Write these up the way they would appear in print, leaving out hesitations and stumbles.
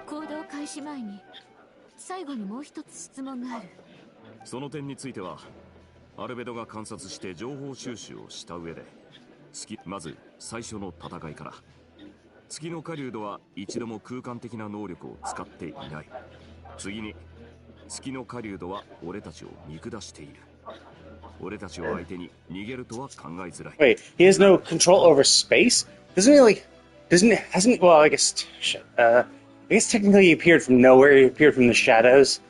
行動開始前に最後にもう一つ質問がある。その点についてはアルベドが観察して情報収集をした上で、まず最初の戦いから、月の狩人は一度も空間的な能力を使っていない。次に月の狩人は俺たちを見下している。俺たちを相手に逃げるとは考えづらい。Wait, he has no control over space? Doesn't he like? Hasn't? Well, I guess technically he appeared from nowhere. He appeared from the shadows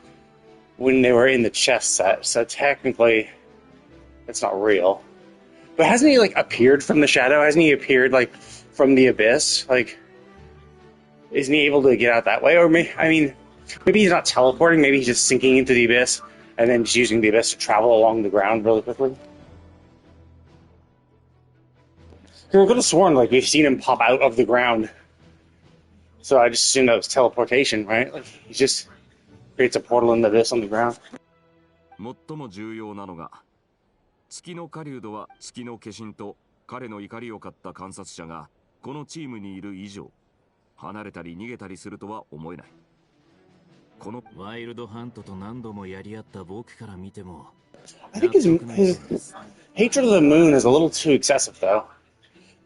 when they were in the chess set. So technically, it's not real. But hasn't he like appeared from the shadow? Hasn't he appeared like from the abyss? Like, isn't he able to get out that way? Or maybe he's not teleporting. Maybe he's just sinking into the abyss and then just using the abyss to travel along the ground really quickly. I could have sworn like we've seen him pop out of the ground. So I just assumed that was teleportation, right? Like he just creates a portal in the abyss on the ground. 最も重要なのが、月の狩人は月の化身と彼の怒りを買った観察者がこのチームにいる以上、離れたり逃げたりするとは思えない。このワイルドハントと何度もやり合った僕から見ても、I think his hatred of the moon is a little too excessive, though.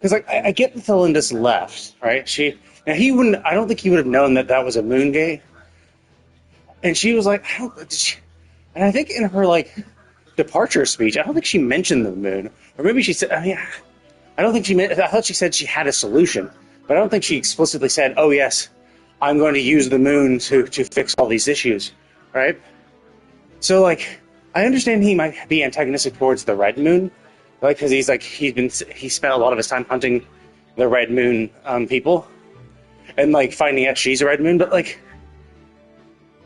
Because like I get that Thelindis left, right? He wouldn't. I don't think he would have known that that was a moon gate. And she was like, and I think in her like departure speech, I don't think she mentioned the moon, or maybe she said. I don't think she meant. I thought she said she had a solution, but I don't think she explicitly said, "Oh yes, I'm going to use the moon to fix all these issues," right? So like, I understand he might be antagonistic towards the red moon, like because he spent a lot of his time hunting the red moon people, and like finding out she's a red moon, but like,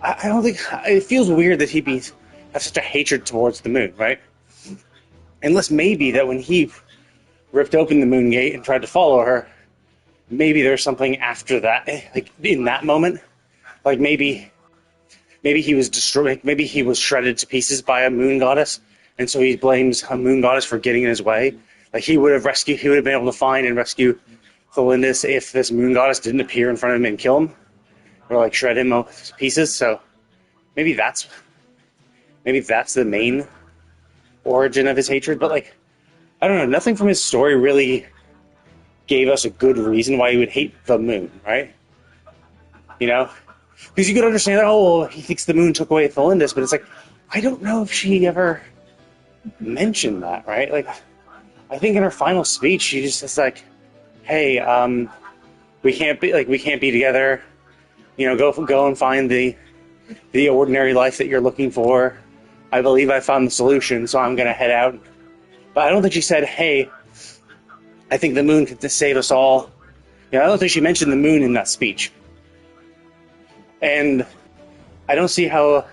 I don't think it feels weird that he'd have such a hatred towards the moon, right? Unless maybe that when he ripped open the moon gate and tried to follow her, maybe there's something after that, like in that moment, like maybe he was destroyed, maybe he was shredded to pieces by a moon goddess, and so he blames a moon goddess for getting in his way. Like he would have been able to find and rescue Thelindis if this moon goddess didn't appear in front of him and kill him, or like shred him to pieces. So maybe that's the main origin of his hatred. But like, I don't know, nothing from his story really gave us a good reason why he would hate the moon, right? You know? Because you could understand that, oh, well, he thinks the moon took away Thelindis, but it's like, I don't know if she ever mentioned that, right? Like, I think in her final speech, she just says like, hey, we can't be together, you know, go and find the ordinary life that you're looking for. I believe I found the solution, so I'm going to head out. But I don't think she said, hey, I think the moon could save us all. You know, I don't think she mentioned the moon in that speech. And I don't see how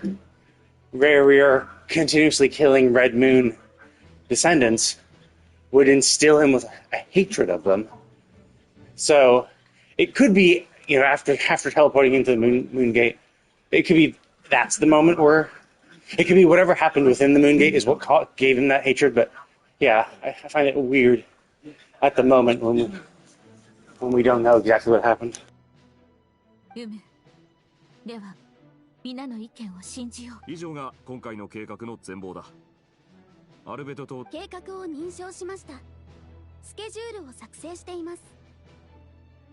Rare continuously killing Red Moon descendants would instill him with a hatred of them. So it could be, you know, after teleporting into the moon gate, it could be that's the moment where it could be whatever happened within the moon gate is what gave him that hatred. But yeah, I find it weird at the moment when we don't know exactly what happened. ユメ、では皆の意見を信じよう。以上が今回の計画の全貌だ。アルベドと計画を認証しました。スケジュールを作成しています。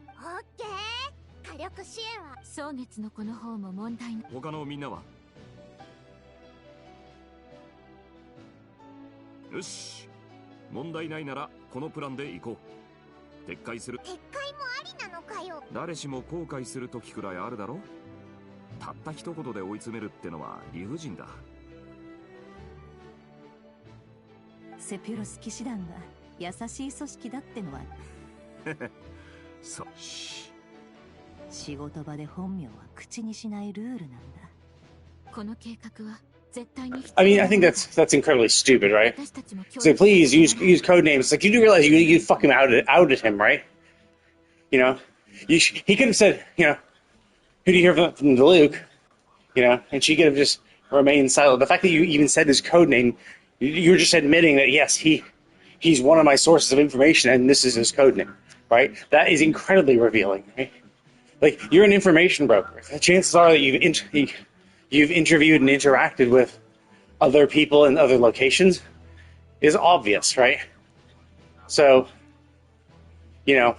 オッケー。火力支援は蒼月の子の方も問題ない。他のみんなは？よし、問題ないならこのプランで行こう。撤回する。撤回もありなのかよ。誰しも後悔する時くらいあるだろ。たった一言で追い詰めるってのは理不尽だ。セピュロス騎士団が優しい組織だってのはそう。仕事場で本名は口にしないルールなんだ。この計画は絶対に。 I mean, I think that's incredibly stupid, right? 私たちも協 So 力 please use code names. Like, you do realize you fucking outed him, right? You know, he could have said, you know, who do you hear from Luke? You know, and she could have just remained silent. The fact that you even said his code name, you're just admitting that yes, he's one of my sources of information, and this is his code name, right? That is incredibly revealing, right? Like, you're an information broker. The chances are that you've interviewed and interacted with other people in other locations is obvious, right? So, you know,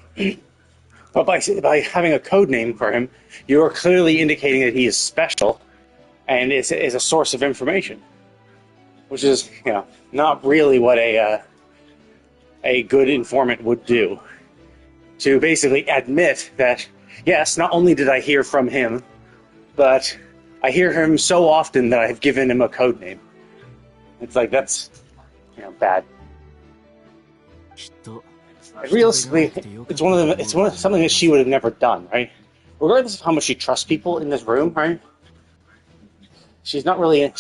but by having a code name for him, you are clearly indicating that he is special and is a source of information, which is, you know, not really what a good informant would do. To basically admit that, yes, not only did I hear from him, but I hear him so often that I've given him a code name. It's like, that's, you know, bad. Realistically, it's something that she would have never done, right? Regardless of how much she trusts people in this room, right? She's not really,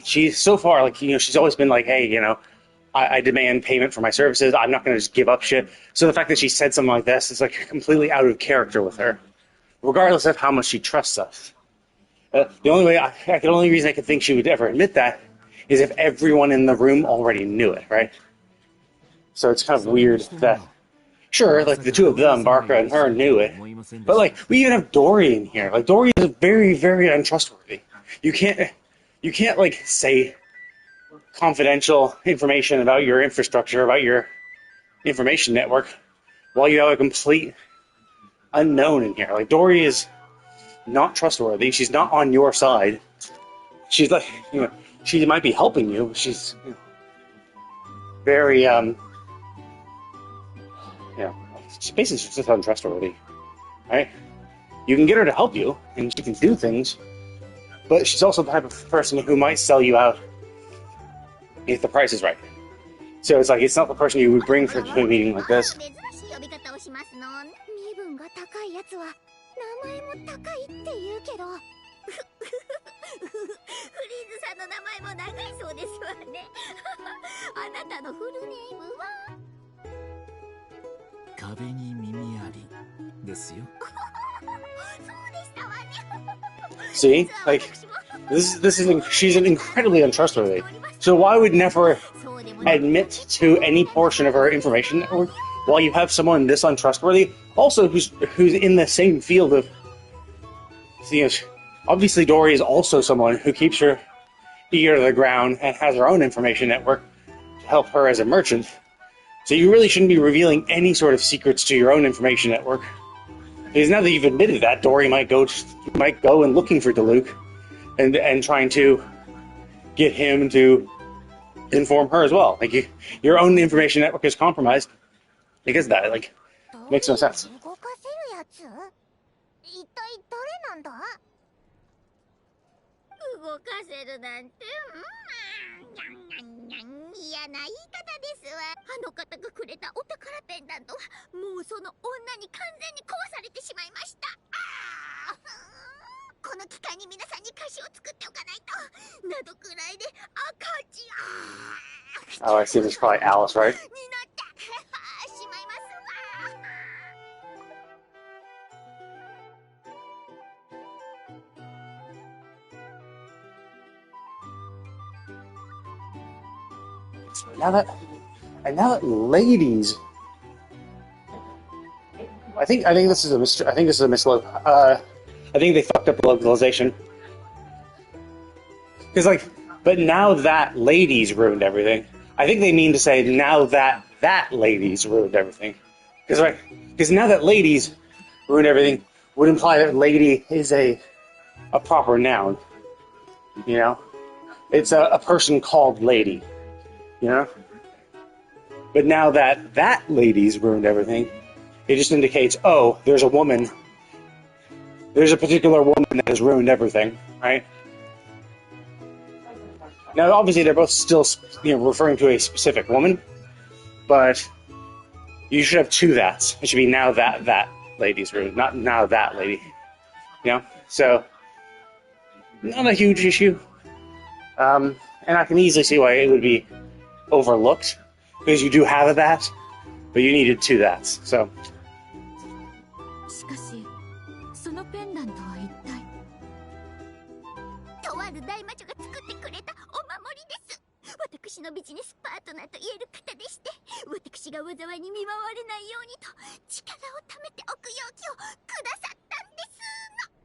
she's so far, like, you know, she's always been like, hey, you know, I demand payment for my services. I'm not going to just give up shit. So the fact that she said something like this is like completely out of character with her, regardless of how much she trusts us. The only reason I could think she would ever admit that is if everyone in the room already knew it, right? So it's kind of weird that, sure, like the two of them, Barker and her, knew it, but like we even have Dory in here. Like Dory is very, very untrustworthy. You can't like say confidential information about your infrastructure, about your information network, while you have a complete unknown in here. Like Dory is not trustworthy. She's not on your side. She's like, you know, she might be helping you. But she's very, she's basically just untrustworthy, right? You can get her to help you, and she can do things, but she's also the type of person who might sell you out if the price is right. So it's like, it's not the person you would bring to a meeting like this. 身分が高いやつは名前も高いって言うけどフリーズさんの名前も長いそうですわね。あなたのフルネームは壁に耳ありですよ。そうでしたわね。See, like she's an incredibly untrustworthy. So why would never admit to any portion of her information network while you have someone this untrustworthy, also who's in the same field of, you know, obviously Dory is also someone who keeps her ear to the ground and has her own information network to help her as a merchant. So you really shouldn't be revealing any sort of secrets to your own information network. Because now that you've admitted that, Dory might go and looking for DeLuke and trying to get him to inform her as well. Like your own information network is compromised because of that. Like, makes no sense. 動かせるやつ？一体誰なんだ？動かせるなんて、嫌な言い方ですわ。あの方がくれたお宝ペンダントはもうその女に完全に壊されてしまいました。この機会に皆さんに歌詞を作っておかないと。などくらいで赤字。Oh, I see. This is probably Alice, right? になってしまいますわ。Now that ladies, I think this is a mislook. I think they fucked up the localization. Because, like, but now that lady's ruined everything. I think they mean to say now that that lady's ruined everything. Because, right, because now that ladies ruined everything would imply that lady is a proper noun. You know? It's a person called lady. You know? But now that that lady's ruined everything, it just indicates, oh, there's a woman. There's a particular woman that has ruined everything, right? Now, obviously, they're both still, referring to a specific woman, but you should have two that's. It should be now that lady's ruined, not now that lady. You know? So, not a huge issue. And I can easily see why it would be overlooked, because you do have a that, but you needed two that's. So. しかしそのペンダントは一体。とある大魔女が作ってくれたお守りです。私のビジネスパートナーと言える方でして、私が災いに見舞われないようにと力を貯めておく容器をくださったんですの。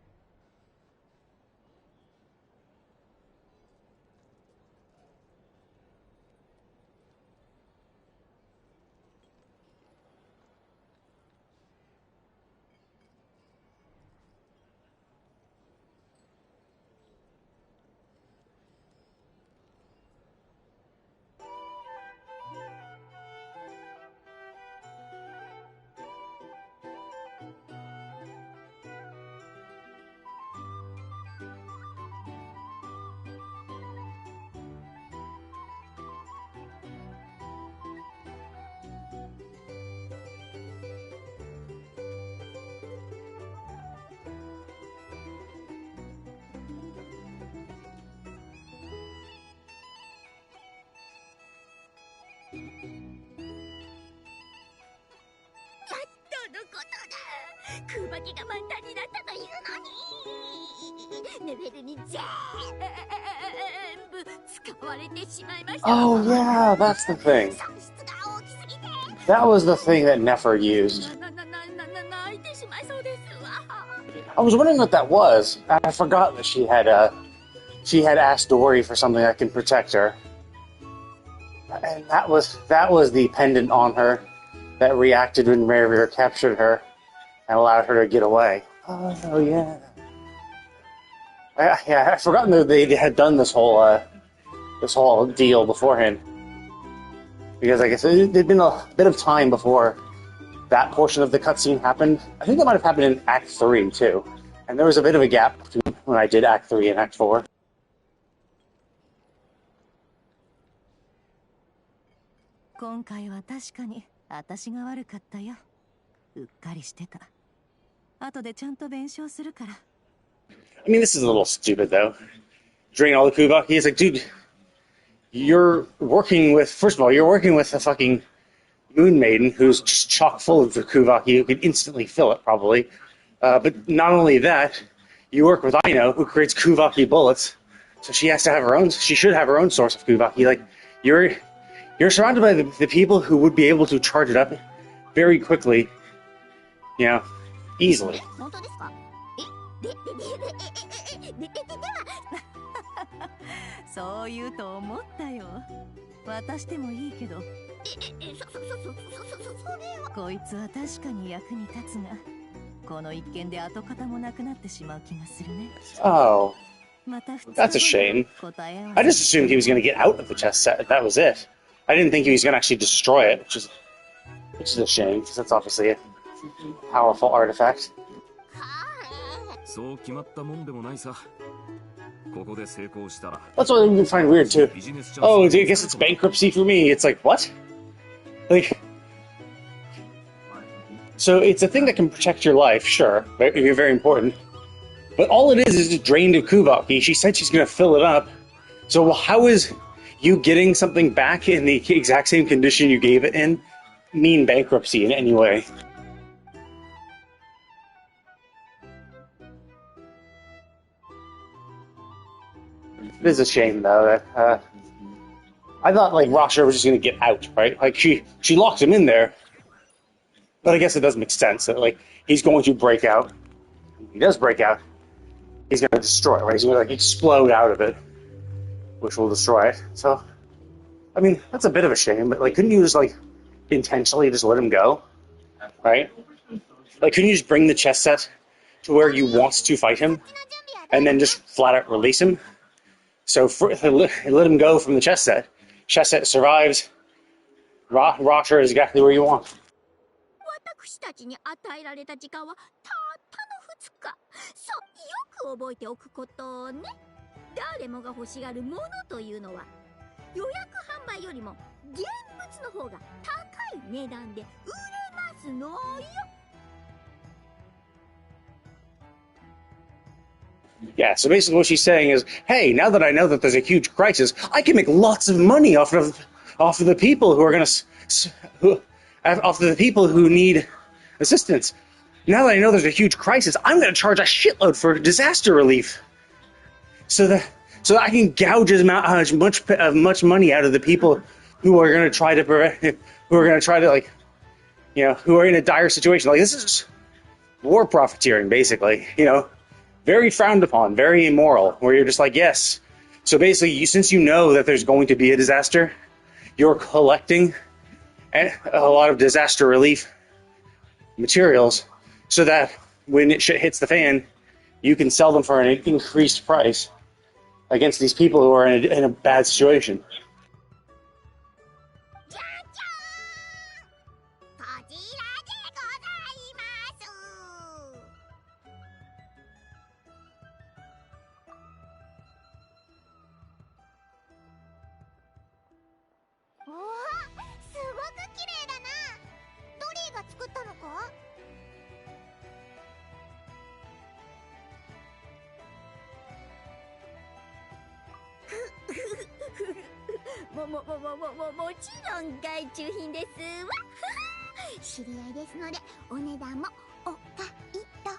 空爆が満タンになったというのに、レベルに全部使われてしまいました。 Oh yeah, that's the thing. That was the thing that Nefer used. I was wondering what that was. I forgot that she had asked Dory for something that can protect her, and that was the pendant on her that reacted when Revere captured her and allowed her to get away. Oh yeah. I'd forgotten that they had done this whole deal beforehand. Because I guess there'd been a bit of time before that portion of the cutscene happened. I think that might have happened in Act 3 too. And there was a bit of a gap between when I did Act 3 and Act 4. 今回は確かに私が悪かったよ。うっかりしてた。後でちゃんと弁償するから。I mean, this is a little stupid though. Drain all the Kubaki. It's like, dude, you're working with a fucking Moon Maiden who's just chock full of the Kubaki who could instantly fill it, probably. But not only that, you work with Aino who creates Kubaki bullets, so she has to have her own. She should have her own source of Kubaki. Like, you're surrounded by the people who would be able to charge it up very quickly, you know, easily. そう言うと思ったよ。渡してもいいけど。こいつは確かに役に立つが、この一件で跡形もなくなってしまう気がするね。Oh, that's a shame. I just assumed he was going to get out of the chess set. That was it. I didn't think he was going to actually destroy it, which is a shame because that's obviously a powerful artifact. そう決まったもんでもないさ。 That's what I find weird too. Oh, I guess it's bankruptcy for me. It's like, what? Like, so it's a thing that can protect your life, sure. You're very important. But all it is a drain of Kubaki. She said she's going to fill it up. So how is you getting something back in the exact same condition you gave it in mean bankruptcy in any way? It is a shame, though, that, I thought, like, Rasha was just going to get out, right? Like, she locked him in there. But I guess it does make sense that, like, he's going to break out. He does break out. he's going to destroy it, right? He's going to like explode out of it, which will destroy it. So, I mean, that's a bit of a shame, but like, couldn't you just like intentionally just let him go, right? Like, couldn't you just bring the chess set to where you want to fight him, and then just flat out release him? So let him go from the chess set. Chess set survives. Roger is exactly where you want. 私たちに与えられた時間はたったの2日。そう、よく覚えておくことね。誰もが欲しがるものというのは予約販売よりも現物の方が高い値段で売れますのよ。Yeah, so basically what she's saying is, hey, now that I know that there's a huge crisis, I can make lots of money off of the people who are going to, off of the people who need assistance. Now that I know there's a huge crisis, I'm going to charge a shitload for disaster relief, so that I can gouge as much money out of the people who are going to try to like, you know, who are in a dire situation. Like, this is war profiteering, basically, you know. Very frowned upon, very immoral, where you're just like, yes. So basically, since you know that there's going to be a disaster, you're collecting a lot of disaster relief materials so that when shit hits the fan, you can sell them for an increased price against these people who are in a bad situation. もちろん外注品ですわ。知り合いですのでお値段もお買い得。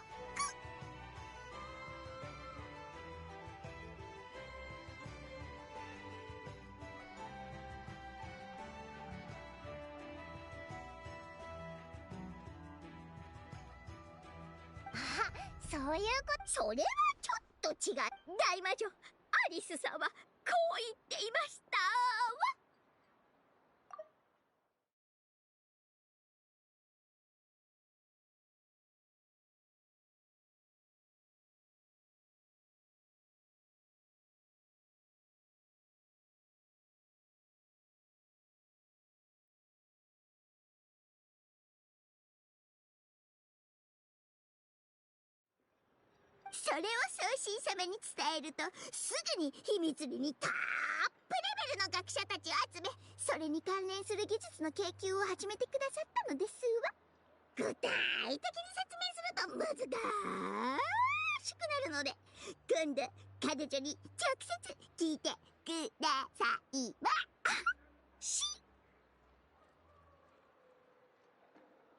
そういうこと、それはちょっと違う。大魔女アリスさんはこう言っていましたわ。それを送信様に伝えると、すぐに秘密裏にトップレベルの学者たちを集め、それに関連する技術の研究を始めてくださったのですわ。具体的に説明すると難しくなるので、今度彼女に直接聞いてくださいわ。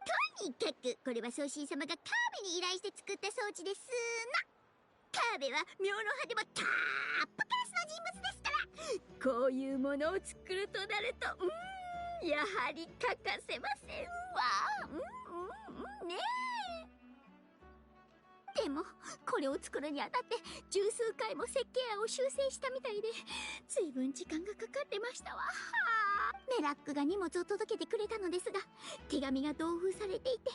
とにかくこれは送信様がカーベに依頼して作った装置ですな。カーベは妙の派でもトップクラスの人物ですから、こういうものを作るとなると、やはり欠かせませんわ。ねえ。でもこれを作るにあたって十数回も設計案を修正したみたいで、随分時間がかかってましたわ。メラックが荷物を届けてくれたのですが、手紙が同封されていて、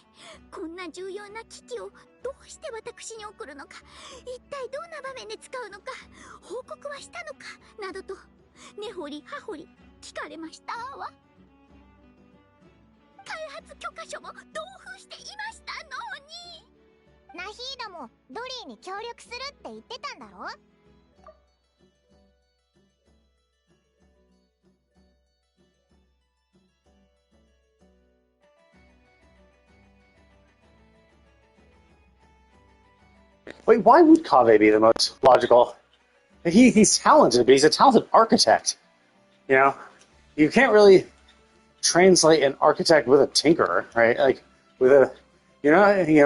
こんな重要な機器をどうして私に送るのか、一体どんな場面で使うのか、報告はしたのかなどと根掘り葉掘り聞かれましたわ。開発許可書も同封していましたのに。ナヒーダもドリーに協力するって言ってたんだろ。Wait, why would Kaveh be the most logical? He's talented, but he's a talented architect. You know, you can't really translate an architect with a tinkerer, right? Like with a,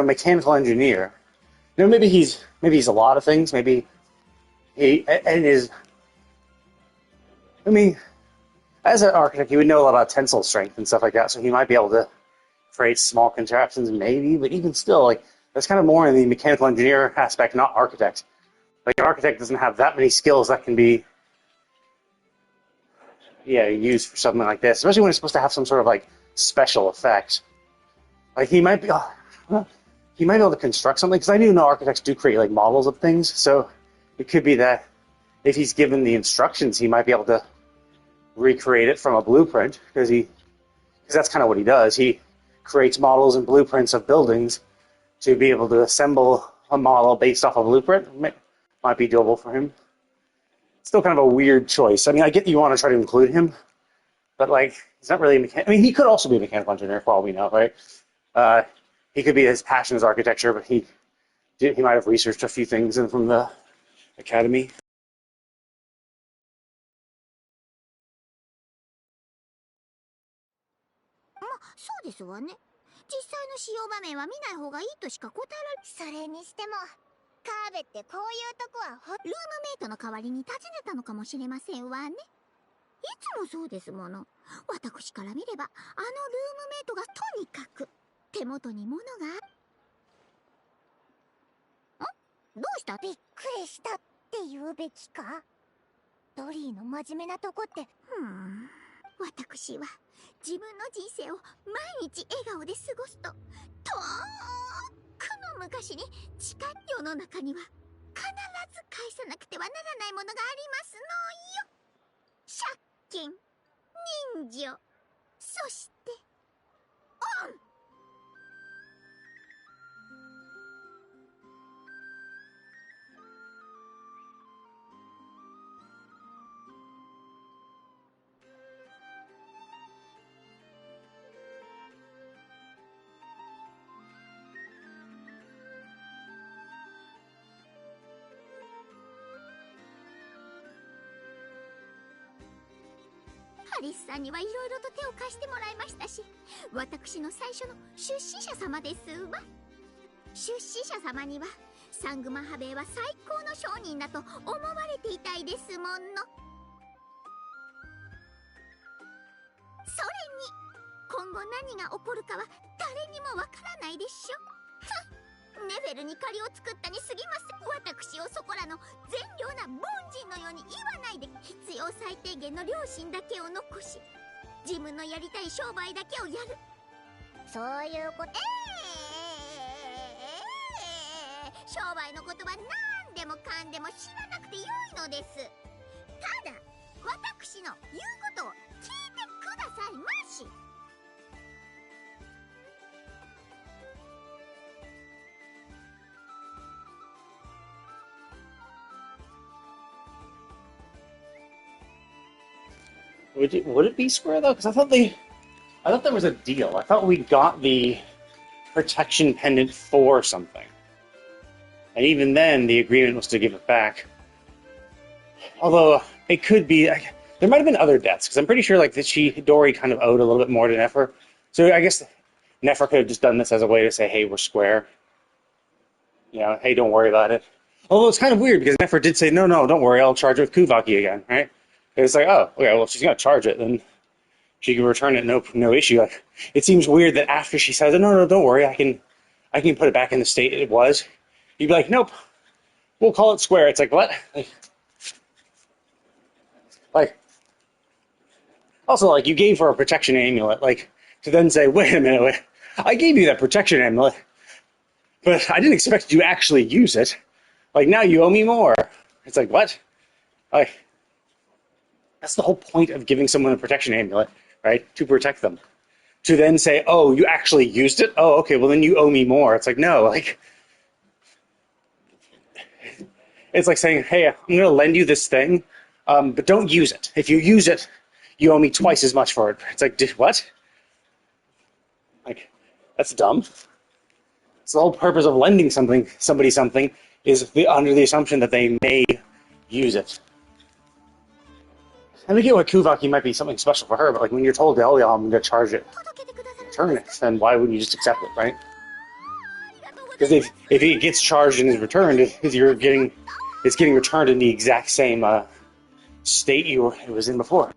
mechanical engineer. You know, maybe he's a lot of things. Maybe he and is. I mean, as an architect, he would know a lot about tensile strength and stuff like that, so he might be able to create small contraptions, maybe. But even still, like, that's kind of more in the mechanical engineer aspect, not architect. Like an architect doesn't have that many skills that can be used for something like this, especially when it's supposed to have some sort of like special effect. Like he might be able to construct something, because I do know architects do create like models of things, so it could be that if he's given the instructions, he might be able to recreate it from a blueprint, because that's kind of what he does. He creates models and blueprints of buildings to be able to assemble a model based off a blueprint. Might be doable for him. Still kind of a weird choice. I mean, I get you want to try to include him, but like he's not really a mechanic. I mean, he could also be a mechanical engineer for all we know, right? He could be his passion is architecture, but he might have researched a few things from the academy. そうですわね。実際の使用場面は見ない方がいいとしか答えられ。それにしてもカーベってこういうとこはルームメイトの代わりに訪ねたのかもしれませんわね。いつもそうですもの。私から見ればあのルームメイトがとにかく手元に物がある。ん？どうした？びっくりしたって言うべきか？ドリーの真面目なとこって。私は自分の人生を毎日笑顔で過ごすと、遠くの昔に近い世の中には必ず返さなくてはならないものがありますのよ。借金、人情、そして恩。ハリスさんにはいろいろと手を貸してもらいましたし、私の最初の出資者様ですわ。出資者様にはサングマハベイは最高の商人だと思われていたいですもの。それに今後何が起こるかは誰にもわからないでしょ。ネフェルに借りを作ったに過ぎません。私をそこらの善良な凡人のように言わないで、必要最低限の良心だけを残し、自分のやりたい商売だけをやる。そういうこと。商売のことは何でもかんでも知らなくてよいのです。ただ私の言うことを聞いてくださいまし。Would it be square though? Because I thought there was a deal. I thought we got the protection pendant for something, and even then, the agreement was to give it back. Although it could be, there might have been other debts, because I'm pretty sure like that Dory kind of owed a little bit more to Nefer. So I guess Nefer could have just done this as a way to say, "Hey, we're square. You know, hey, don't worry about it." Although it's kind of weird because Nefer did say, "No, don't worry, I'll charge it with Kuvaki again," right? It's like, oh, okay, well, if she's gonna charge it, then she can return it, no issue. Like, it seems weird that after she says, no, don't worry, I can put it back in the state it was. You'd be like, nope, we'll call it square. It's like, what? Like, also, like, you gave her a protection amulet, like, to then say, wait a minute, I gave you that protection amulet, but I didn't expect you to actually use it. Like, now you owe me more. It's like, what? Like, that's the whole point of giving someone a protection amulet, right? To protect them. To then say, oh, you actually used it? Oh, okay, well then you owe me more. It's like, no, like... It's like saying, hey, I'm going to lend you this thing, but don't use it. If you use it, you owe me twice as much for it. It's like, what? Like, that's dumb. So the whole purpose of lending somebody something is under the assumption that they may use it. And I get what Kuvaki might be something special for her, but like when you're told, oh yeah, I'm going to charge it, return it, then why wouldn't you just accept it, right? Because if it gets charged and is returned, it's getting returned in the exact same state it was in before.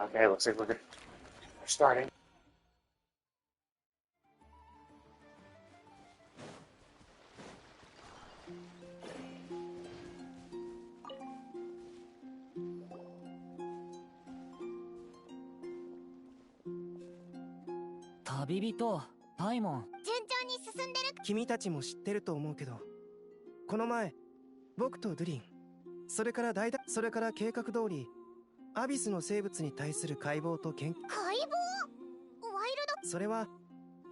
Okay, looks like we're starting. 旅人パイモン。順調に進んでる。君たちも知ってると思うけど、この前僕とドゥリン、それから計画通りアビスの生物に対する解剖と研究。解剖？ワイルそれは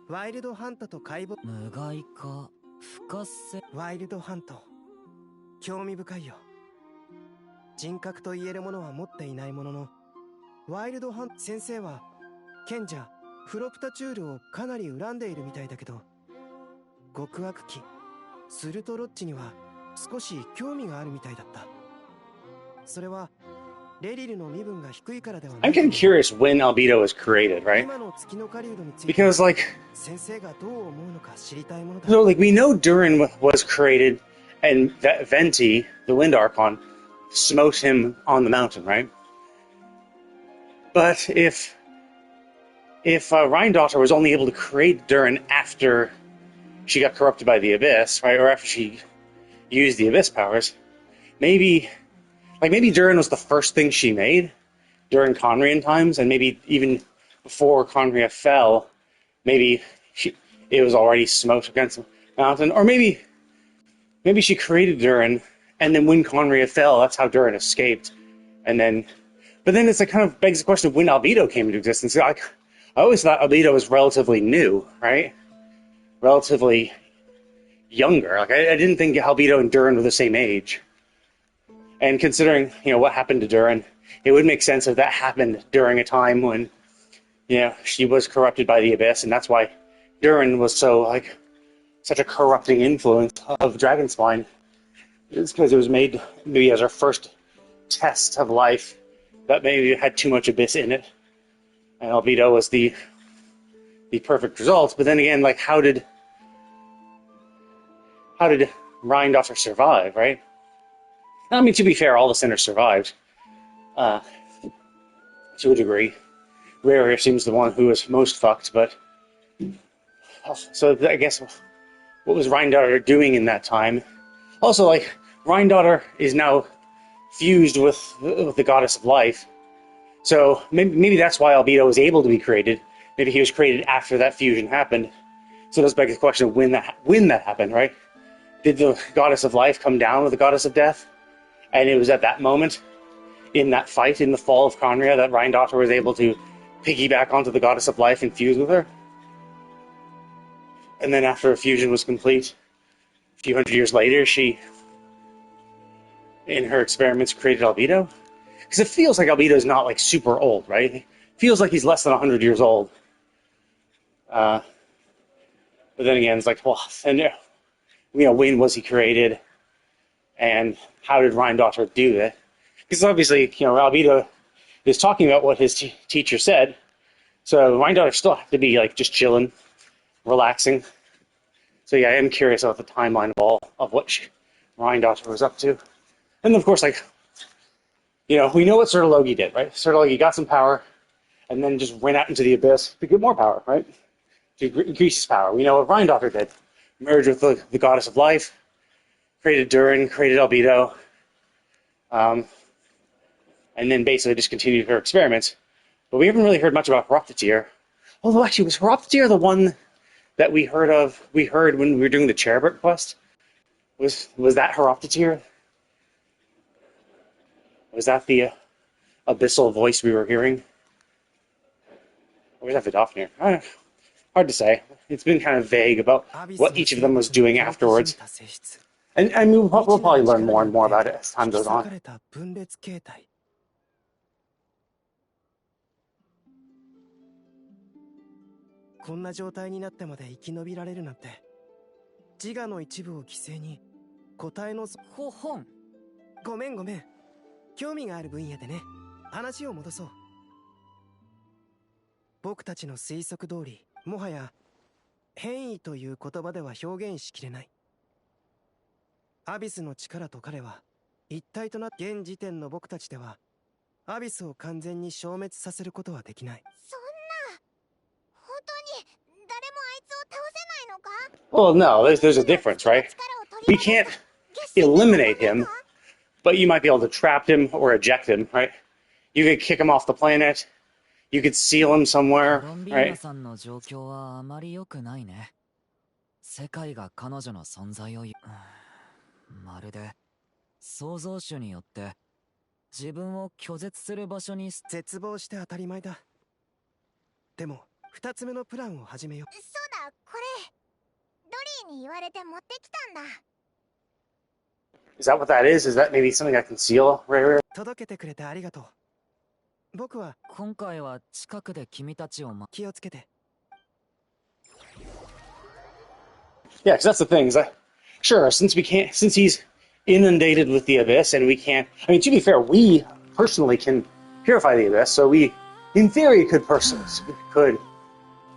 ワイルドハントと解剖。無害化不活性。ワイルドハント、興味深いよ。人格と言えるものは持っていないものの、ワイルドハント先生は賢者フロプタチュールをかなり恨んでいるみたいだけど、極悪鬼スルトロッチには少し興味があるみたいだった。それはレリルの身分が低いからではない。 I'm kind of curious when albedo was created, right? 今の月の狩人について Because, like, 先生がどう思うのか知りたいものだ。 so, like, we know Durin was created, and that Venti, the Wind Archon, smote him on the mountain, right? But if Rhindaughter was only able to create Durin after she got corrupted by the Abyss, right, or after she used the Abyss powers, maybe Durin was the first thing she made during Conrian times, and maybe even before Conria fell, maybe it was already smote against the mountain, or maybe she created Durin, and then when Conria fell, that's how Durin escaped, but then it's like kind of begs the question of when albedo came into existence. I always thought albedo was relatively new, right? Relatively younger. Like I didn't think albedo and Durin were the same age. And considering, what happened to Durin, it would make sense if that happened during a time when, she was corrupted by the Abyss, and that's why Durin was such a corrupting influence of Dragonspine. It's because it was made maybe as our first test of life that maybe had too much Abyss in it. And albedo was the perfect result. But then again, like, how did Rhindaughter survive, right? I mean, to be fair, all the sinners survived, to a degree. Rara seems the one who was most fucked, but... So I guess, what was Rhindaughter doing in that time? Also, like, Rhindaughter is now fused with the Goddess of Life, so maybe that's why albedo was able to be created. Maybe he was created after that fusion happened. So it does beg the question of when that happened, right? Did the Goddess of Life come down with the Goddess of Death? And it was at that moment, in that fight, in the fall of Conria, that Rhindaughter was able to piggyback onto the Goddess of Life and fuse with her. And then after a fusion was complete, a few hundred years later, she, in her experiments, created albedo. Because it feels like albedo is not, like, super old, right? It feels like he's less than 100 years old. But then again, it's like, well, and, when was he created? And how did Rhindaughter do it? Because obviously, albedo is talking about what his teacher said. So Rhindaughter still have to be, like, just chilling, relaxing. So yeah, I am curious about the timeline of what Rhindaughter was up to. And of course, like, we know what Sertologi did, right? Sertologi got some power, and then just went out into the Abyss to get more power, right? To increase his power. We know what Rhindaughter did. Merged with the Goddess of Life, created Durin, created albedo, and then basically just continued her experiments. But we haven't really heard much about Horoptatyr. Although actually, was Horoptatyr the one that we heard when we were doing the Cherubert quest? Was that Horoptatyr? Was that the abyssal voice we were hearing? Or was that Vidofnir? Hard to say. It's been kind of vague about what each of them was doing afterwards. And we'll probably learn more and more about it as time goes on. こんな状態になってまで生き延びられるなんて、自我の一部を犠牲に答えの本。ごめん興味がある分野でね。話を戻そう。僕たちの推測通り、もはや変異という言葉では表現しきれない。アビスの力と彼は一体となって現時点の僕たちではアビスを完全に消滅させることはできない。そんな、本当に誰もあいつを倒せないのか？ Well, no, there's a difference, right? We can't eliminate him, but you might be able to trap him or eject him, right? You could kick him off the planet. you could seal him コ somewhere, ロンビーナ right? さんの状況はあまり良くないね。世界が彼女の存在をまるで創造主によって自分を拒絶する場所に絶望して当たり前だ。でも2つ目のプランを始めよう。そうだ、これドリーに言われて持ってきたんだ。 Is that what that is? Is that maybe something I can seal, right? 届けてくれてありがとう。僕は今回は近くで君たちを気をつけて。 Yeah, because that's the thing. Is that sure? Since he's inundated with the abyss, and we can't. I mean, to be fair, we personally can purify the abyss, so we, in theory, could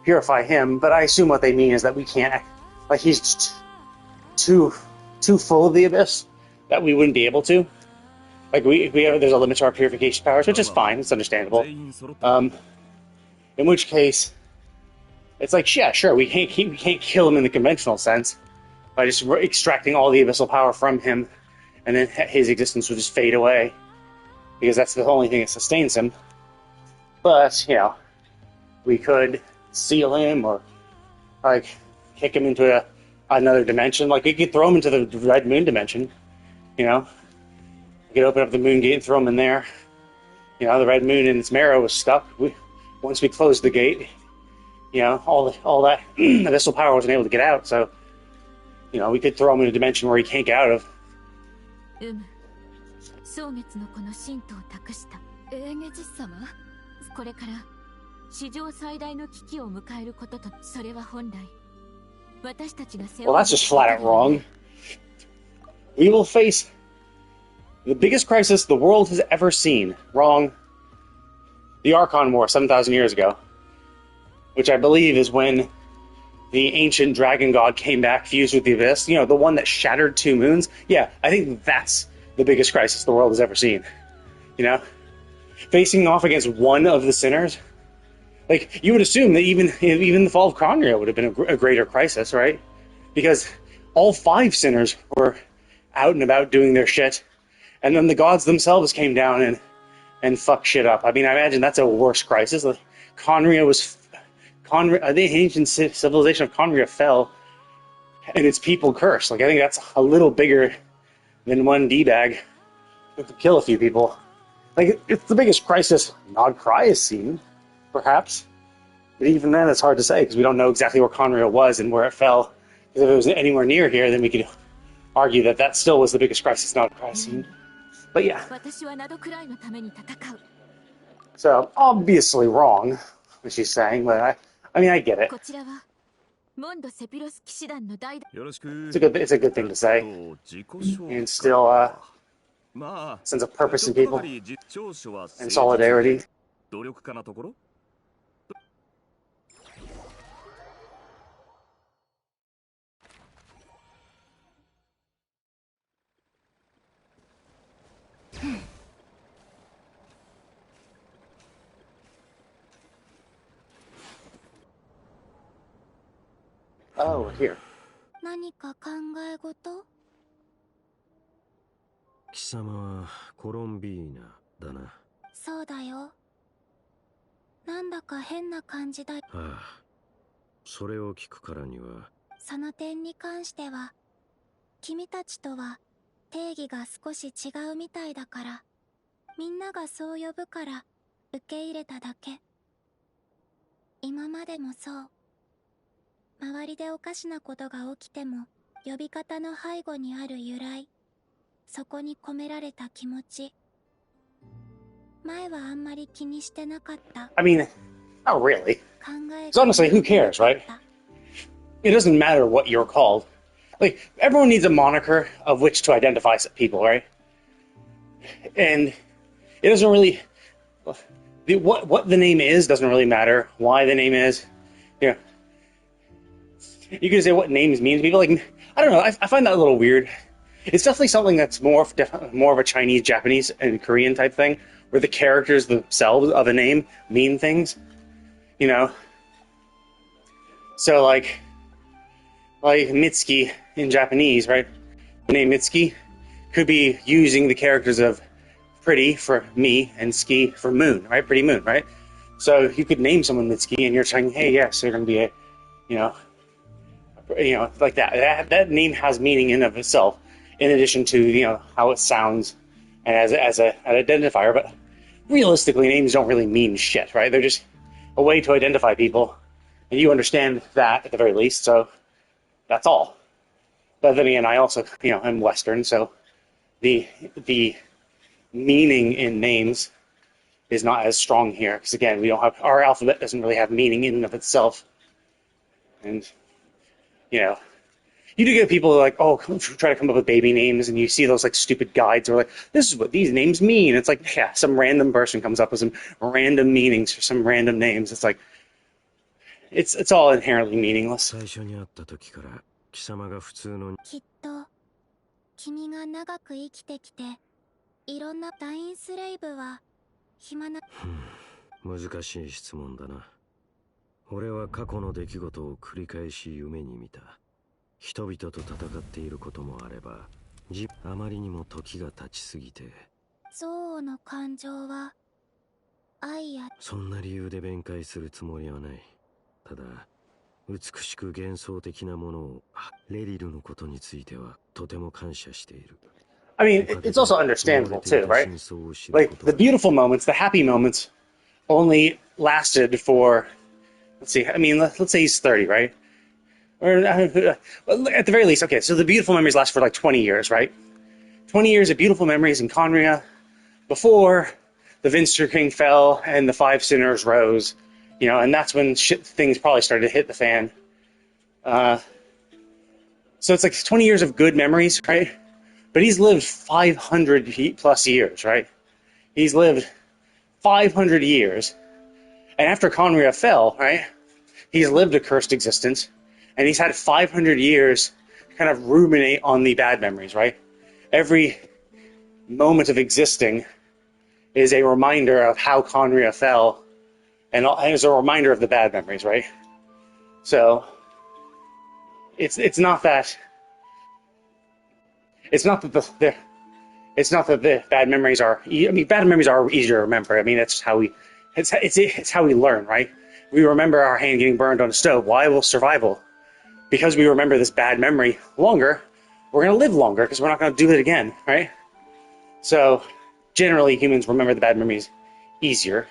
purify him. But I assume what they mean is that we can't. Like he's just too full of the abyss that we wouldn't be able to. Like there's a limit to our purification powers, which is fine. It's understandable. In which case, it's like, yeah, sure, we can't kill him in the conventional sense by just extracting all the abyssal power from him, and then his existence will just fade away because that's the only thing that sustains him. But we could seal him or like kick him into another dimension. Like we could throw him into the Red Moon dimension. We could open up the Moon Gate and throw him in there. The Red Moon in its marrow was stuck. Once we closed the gate, all that abyssal power wasn't able to get out. So, we could throw him in a dimension where he can't get out of. 蒼月のこの神道を託したエーゲジス様。これから史上最大の危機を迎えることと、それは本来私たちが背負う。 Well, that's just flat out wrong. We will face the biggest crisis the world has ever seen. Wrong. The Archon War 7,000 years ago, which I believe is when the ancient dragon god came back, fused with the abyss. The one that shattered 2 moons. Yeah, I think that's the biggest crisis the world has ever seen. Facing off against one of the sinners. Like, you would assume that even the fall of Conria would have been a greater crisis, right? Because all 5 sinners were out and about doing their shit, and then the gods themselves came down and fucked shit up. I mean, I imagine that's a worse crisis. Like, the ancient civilization of Conria fell, and its people cursed. Like, I think that's a little bigger than one D-bag who could kill a few people. Like, it's the biggest crisis Nodcry has seen, perhaps. But even then, it's hard to say, because we don't know exactly where Conria was and where it fell. Because if it was anywhere near here, then we could argue that still was the biggest crisis Nodcry has seen. But yeah. So, obviously wrong, what she's saying, but I mean, I get it. It's a good thing to say. And still sense of purpose in people and solidarity. Oh, here. 何か考え事？貴様はコロンビーナだな。そうだよ。なんだか変な感じだ。ああ、それを聞くからには。その点に関しては、君たちとは定義が少し違うみたいだから、みんながそう呼ぶから受け入れただけ。今までもそう。周りでおかしなことが起きても、呼び方の背後にある由来、そこに込められた気持ち。前はあんまり気にしてなかった。I mean, not really. Because honestly, who cares, right? It doesn't matter what you're called. Like, everyone needs a moniker of which to identify people, right? And it doesn't really... What the name is doesn't really matter. Why the name is. You can say what names mean to people. Like, I don't know. I find that a little weird. It's definitely something that's more of a Chinese, Japanese, and Korean type thing, where the characters themselves of a name mean things. So like Mitsuki in Japanese, right? The name Mitsuki could be using the characters of pretty for me and ski for moon, right? Pretty moon, right? So you could name someone Mitsuki, and you're saying, hey, yes, they're going to be a, you know, like that. That name has meaning in of itself, in addition to, you know, how it sounds and as an identifier. But realistically, names don't really mean shit, right? They're just a way to identify people, and you understand that at the very least. So that's all. But then again, I also, you know, I'm Western, so the meaning in names is not as strong here, because again, we don't have, our alphabet doesn't really have meaning in and of itself. And you know, you do get people like, oh, try to come up with baby names, and you see those like stupid guides where like, this is what these names mean. It's like, yeah, some random person comes up with some random meanings for some random names. It's like, it's all inherently meaningless. 最初に会った時から貴様が普通のきっと君が長く生きてきていろんなダインスレイブは暇な難しい質問だな。俺は過去の出来事を繰り返し夢に見た。人々と戦っていることもあれば、あまりにも時が経ちすぎて。憎悪の感情は愛やそんな理由で弁解するつもりはない。ただ、美しく幻想的なものを、レリルのことについてはとても感謝している。I mean, it's also understandable too, right? Like, the beautiful moments, the happy moments, only lasted for, let's see, I mean, let's say he's 30, right? Or at the very least, okay, so the beautiful memories last for like 20 years, right? 20 years of beautiful memories in Conria before the Vinster King fell and the Five Sinners rose, you know, and that's when things probably started to hit the fan. So it's like 20 years of good memories, right? But he's lived 500 plus years, right? He's lived 500 years. And after Conria fell, right, he's lived a cursed existence. And he's had 500 years to kind of ruminate on the bad memories, right? Every moment of existing is a reminder of how Conria fell. And is a reminder of the bad memories, right? So, it's not that the bad memories are. I mean, bad memories are easier to remember. I mean, it's how we learn, right? We remember our hand getting burned on a stove. Why? Well, survival. Because we remember this bad memory longer, we're going to live longer because we're not going to do it again, right? So, generally, humans remember the bad memories easier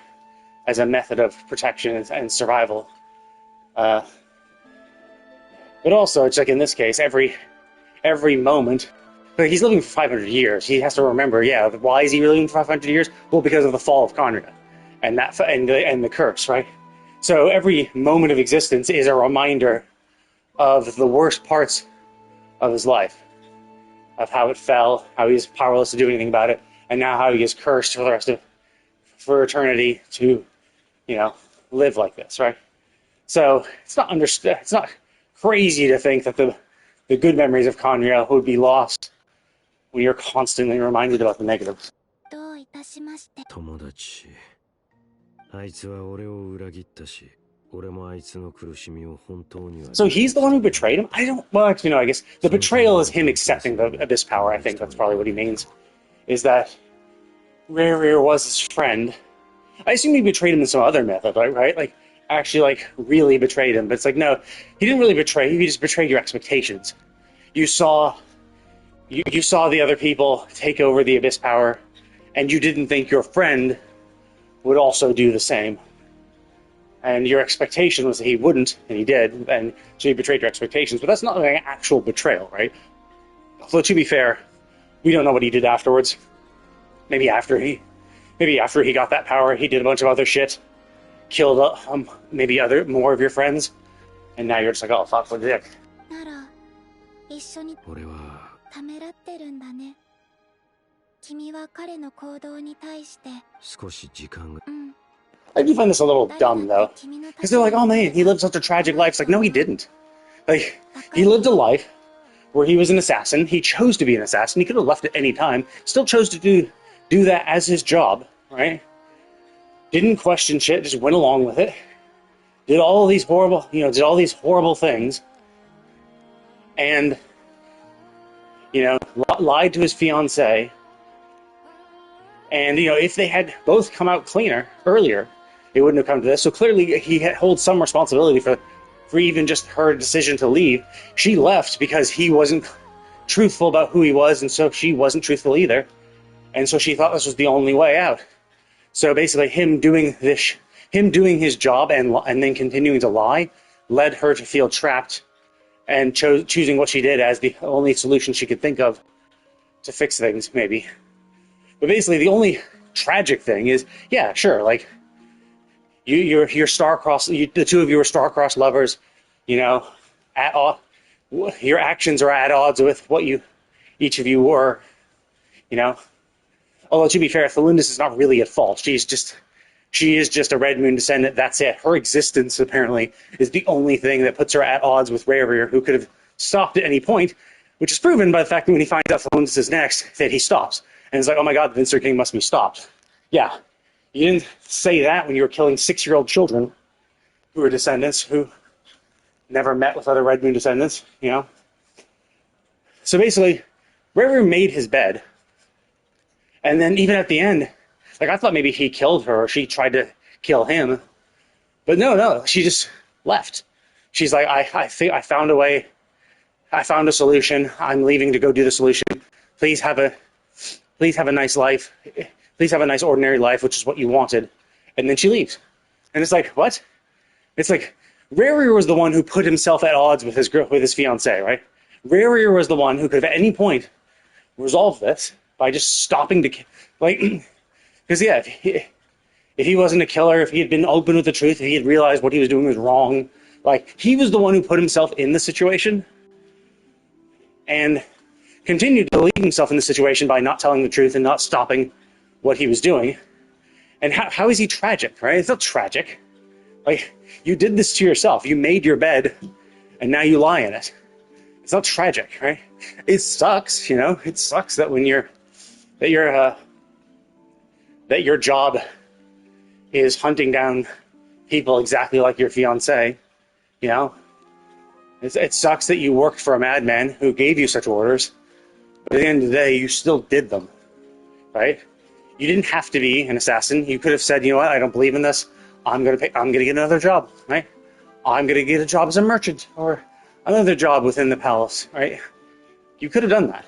as a method of protection and survival. But also, it's like in this case, every moment. But he's living for 500 years. He has to remember, yeah, why is he living for 500 years? Well, because of the fall of Conria and the curse, right? So every moment of existence is a reminder of the worst parts of his life, of how it fell, how he's powerless to do anything about it, and now how he is cursed for eternity to, you know, live like this, right? So it's not crazy to think that the good memories of Conria would be lost when you're constantly reminded about the negatives. どういたしまして。友達。あいつは俺を裏切ったし、俺もあいつの苦しみを本当には。So he's the one who betrayed him? Well, actually, no, I guess the betrayal is him accepting the Abyss power. I think that's probably what he means. Is that Rear was his friend. I assume he betrayed him in some other method, right? Like, actually, like, really betrayed him. But it's like, no, he didn't really betray you, he just betrayed your expectations. You saw the other people take over the Abyss power, and you didn't think your friend would also do the same. And your expectation was that he wouldn't, and he did, and so he betrayed your expectations. But that's not an actual betrayal, right? Although, to be fair, we don't know what he did afterwards. Maybe after he got that power, he did a bunch of other shit, killed maybe more of your friends, and now you're just like, oh fuck, what the dick. なら一緒に俺はためらってるんだね。君は彼の行動に対して。少し時間が。I do find this a little dumb though, because they're like, oh man, he lived such a tragic life. It's like, no, he didn't. Like, he lived a life where he was an assassin. He chose to be an assassin. He could have left at any time. Still chose to do that as his job, right? Didn't question shit, just went along with it. Did all these horrible things. And, you know, lied to his fiancée. And, you know, if they had both come out cleaner earlier, it wouldn't have come to this. So clearly he holds some responsibility for even just her decision to leave. She left because he wasn't truthful about who he was, and so she wasn't truthful either. And so she thought this was the only way out. So basically him doing his job and then continuing to lie led her to feel trapped and choosing what she did as the only solution she could think of to fix things, maybe. But basically the only tragic thing is, yeah, sure, like, you're star-crossed, the two of you are star-crossed lovers, you know, your actions are at odds with what each of you were, you know. Although, to be fair, Thelindis is not really at fault. She is just a Red Moon descendant, that's it. Her existence, apparently, is the only thing that puts her at odds with Rayrir, who could have stopped at any point, which is proven by the fact that when he finds out Thelindis is next, that he stops. And it's like, oh my god, the Vincer King must be stopped. Yeah, you didn't say that when you were killing 6-year-old children who were descendants, who never met with other Red Moon descendants, you know? So basically, Rayrir made his bed, and then even at the end, like, I thought maybe he killed her or she tried to kill him. But no, she just left. She's like, I think I found a way. I found a solution. I'm leaving to go do the solution. Please have a nice life. Please have a nice ordinary life, which is what you wanted. And then she leaves. And it's like, what? It's like, Rayrir was the one who put himself at odds with his fiancée, right? Rayrir was the one who could have at any point resolved this by just stopping to, like, because yeah, if he wasn't a killer, if he had been open with the truth, if he had realized what he was doing was wrong, like, he was the one who put himself in the situation and continued to leave himself in the situation by not telling the truth and not stopping what he was doing. And how is he tragic, right? It's not tragic. Like, you did this to yourself. You made your bed, and now you lie in it. It's not tragic, right? It sucks, you know? It sucks that that your job is hunting down people exactly like your fiancé, you know? It sucks that you worked for a madman who gave you such orders, but at the end of the day, you still did them, right? You didn't have to be an assassin. You could have said, you know what, I don't believe in this. I'm gonna get another job, right? I'm gonna get a job as a merchant or another job within the palace, right? You could have done that.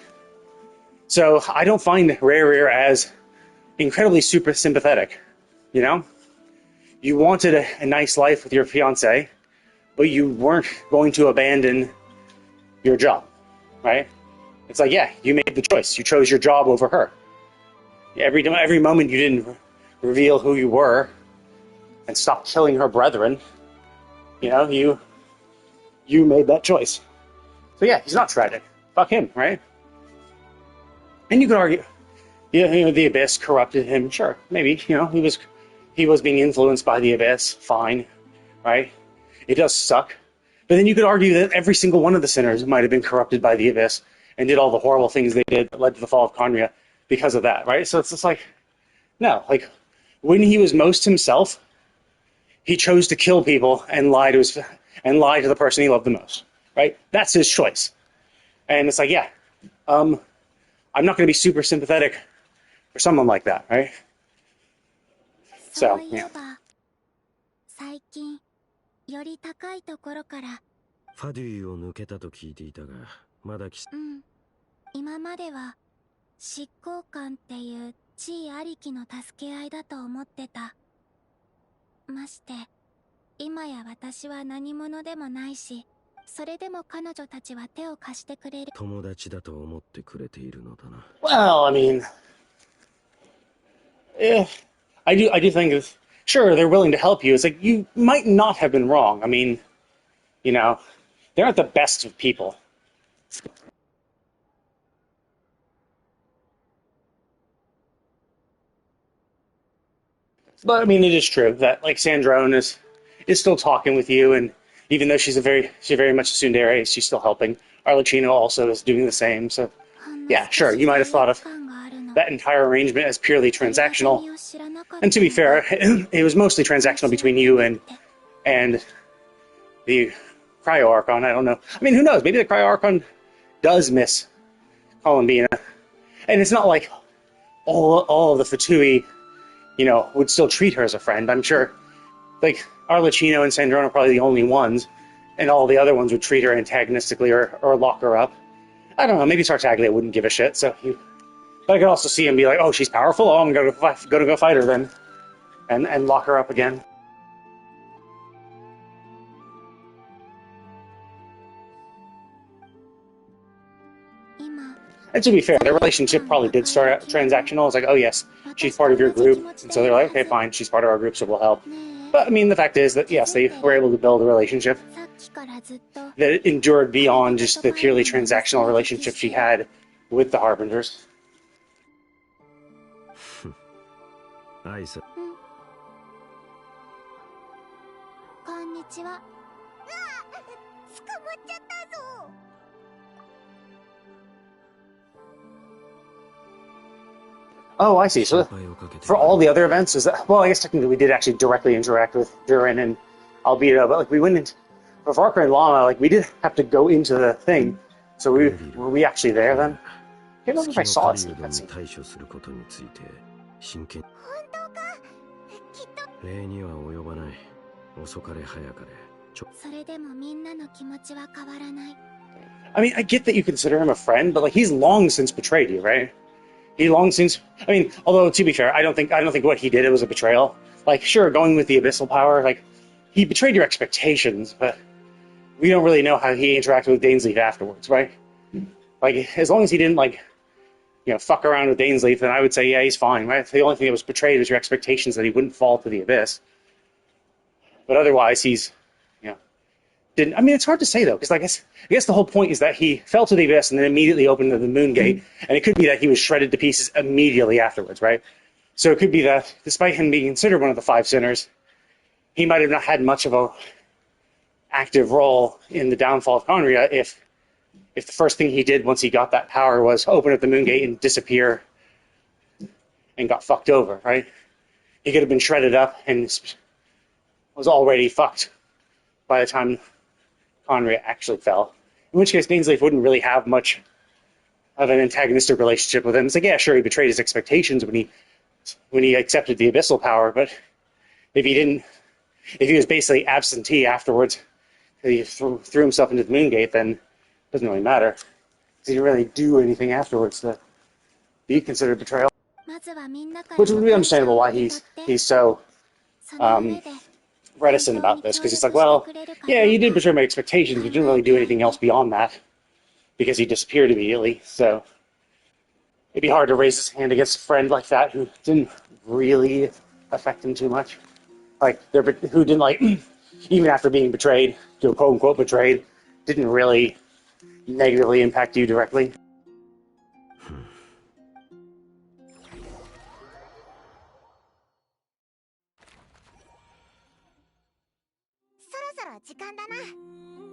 So I don't find Rayrir as incredibly super sympathetic, you know? You wanted a nice life with your fiancé, but you weren't going to abandon your job, right? It's like, yeah, you made the choice. You chose your job over her. Every moment you didn't reveal who you were and stop killing her brethren, you know, you made that choice. So yeah, he's not tragic. Fuck him, right? And you could argue, you know, the Abyss corrupted him. Sure, maybe, you know, he was being influenced by the Abyss. Fine, right? It does suck. But then you could argue that every single one of the sinners might have been corrupted by the Abyss and did all the horrible things they did that led to the fall of Khaenri'ah because of that, right? So it's just like, no, like, when he was most himself, he chose to kill people and lie to the person he loved the most, right? That's his choice. And it's like, yeah, I'm not going to be super sympathetic for someone like that, right? So, yeah. 最近より高いところからファデュイを抜けたと聞いていたが、まだ今までは執行官っていう地位ありきの助け合いだと思ってた。まして今や私は何者でもないし、それでも彼女たちは手を貸してくれる。友達だと思ってくれているのだな。Well, I mean, I do think it's, sure, they're willing to help you. It's like, you might not have been wrong. I mean, you know, they're not the best of people. But I mean, it is true that, like, Sandrone is still talking with you, and even though she's very much a tsundere, she's still helping. Arlecchino also is doing the same. So, yeah, sure, you might have thought of that entire arrangement as purely transactional. And to be fair, it was mostly transactional between you and the Cryo Archon. I don't know. I mean, who knows? Maybe the Cryo Archon does miss Columbina, and it's not like all of the Fatui, you know, would still treat her as a friend. I'm sure like Arlecchino and Sandrone are probably the only ones, and all the other ones would treat her antagonistically or lock her up. I don't know. Maybe Tartaglia wouldn't give a shit. But I could also see him be like, "Oh, she's powerful. Oh, I'm gonna go fight her then, and lock her up again." And to be fair, their relationship probably did start out transactional. It's like, "Oh yes, she's part of your group," and so they're like, "Okay, fine, she's part of our group, so we'll help." But I mean, the fact is that yes, they were able to build a relationship that endured beyond just the purely transactional relationship she had with the Harbingers. 挨拶。こんにちは。捕まっちゃったぞ。Oh, I see. So for all the other events, is that, well, I guess technically we did actually directly interact with Durin and Albedo, but like we went into for Varka and Lana, like we did have to go into the thing. So were we actually there then? I can't remember if I saw it. 礼には及ばない。遅かれ早かれ。それでもみんなの気持ちは変わらない。 I mean, I get that you consider him a friend, but like he's long since betrayed you, right? He long since. I mean, although to be fair, I don't think what he did it was a betrayal. Like, sure, going with the abyssal power, like he betrayed your expectations, but we don't really know how he interacted with Dainsleif afterwards, right? Like, as long as he didn't like, fuck around with Dainsleif, then I would say, yeah, he's fine, right? The only thing that was betrayed was your expectations that he wouldn't fall to the abyss. But otherwise, he's, didn't. I mean, it's hard to say though, because I guess the whole point is that he fell to the abyss and then immediately opened the moon gate, and it could be that he was shredded to pieces immediately afterwards, right? So it could be that, despite him being considered one of the five sinners, he might have not had much of a active role in the downfall of Conria if the first thing he did once he got that power was open up the moon gate and disappear and got fucked over, right? He could have been shredded up and was already fucked by the time Conria actually fell. In which case, Dainsleif wouldn't really have much of an antagonistic relationship with him. It's like, yeah, sure, he betrayed his expectations when he accepted the abyssal power, but if he was basically absentee afterwards, he threw himself into the moon gate, then it doesn't really matter. He didn't really do anything afterwards to be considered betrayal. Which would be understandable why he's so reticent about this, because he's like, well, yeah, he did betray my expectations, but didn't really do anything else beyond that, because he disappeared immediately, so it'd be hard to raise his hand against a friend like that who didn't really affect him too much. Like, who didn't, like, even after being betrayed, quote-unquote betrayed, didn't really negatively impact you directly. そろ時間だな。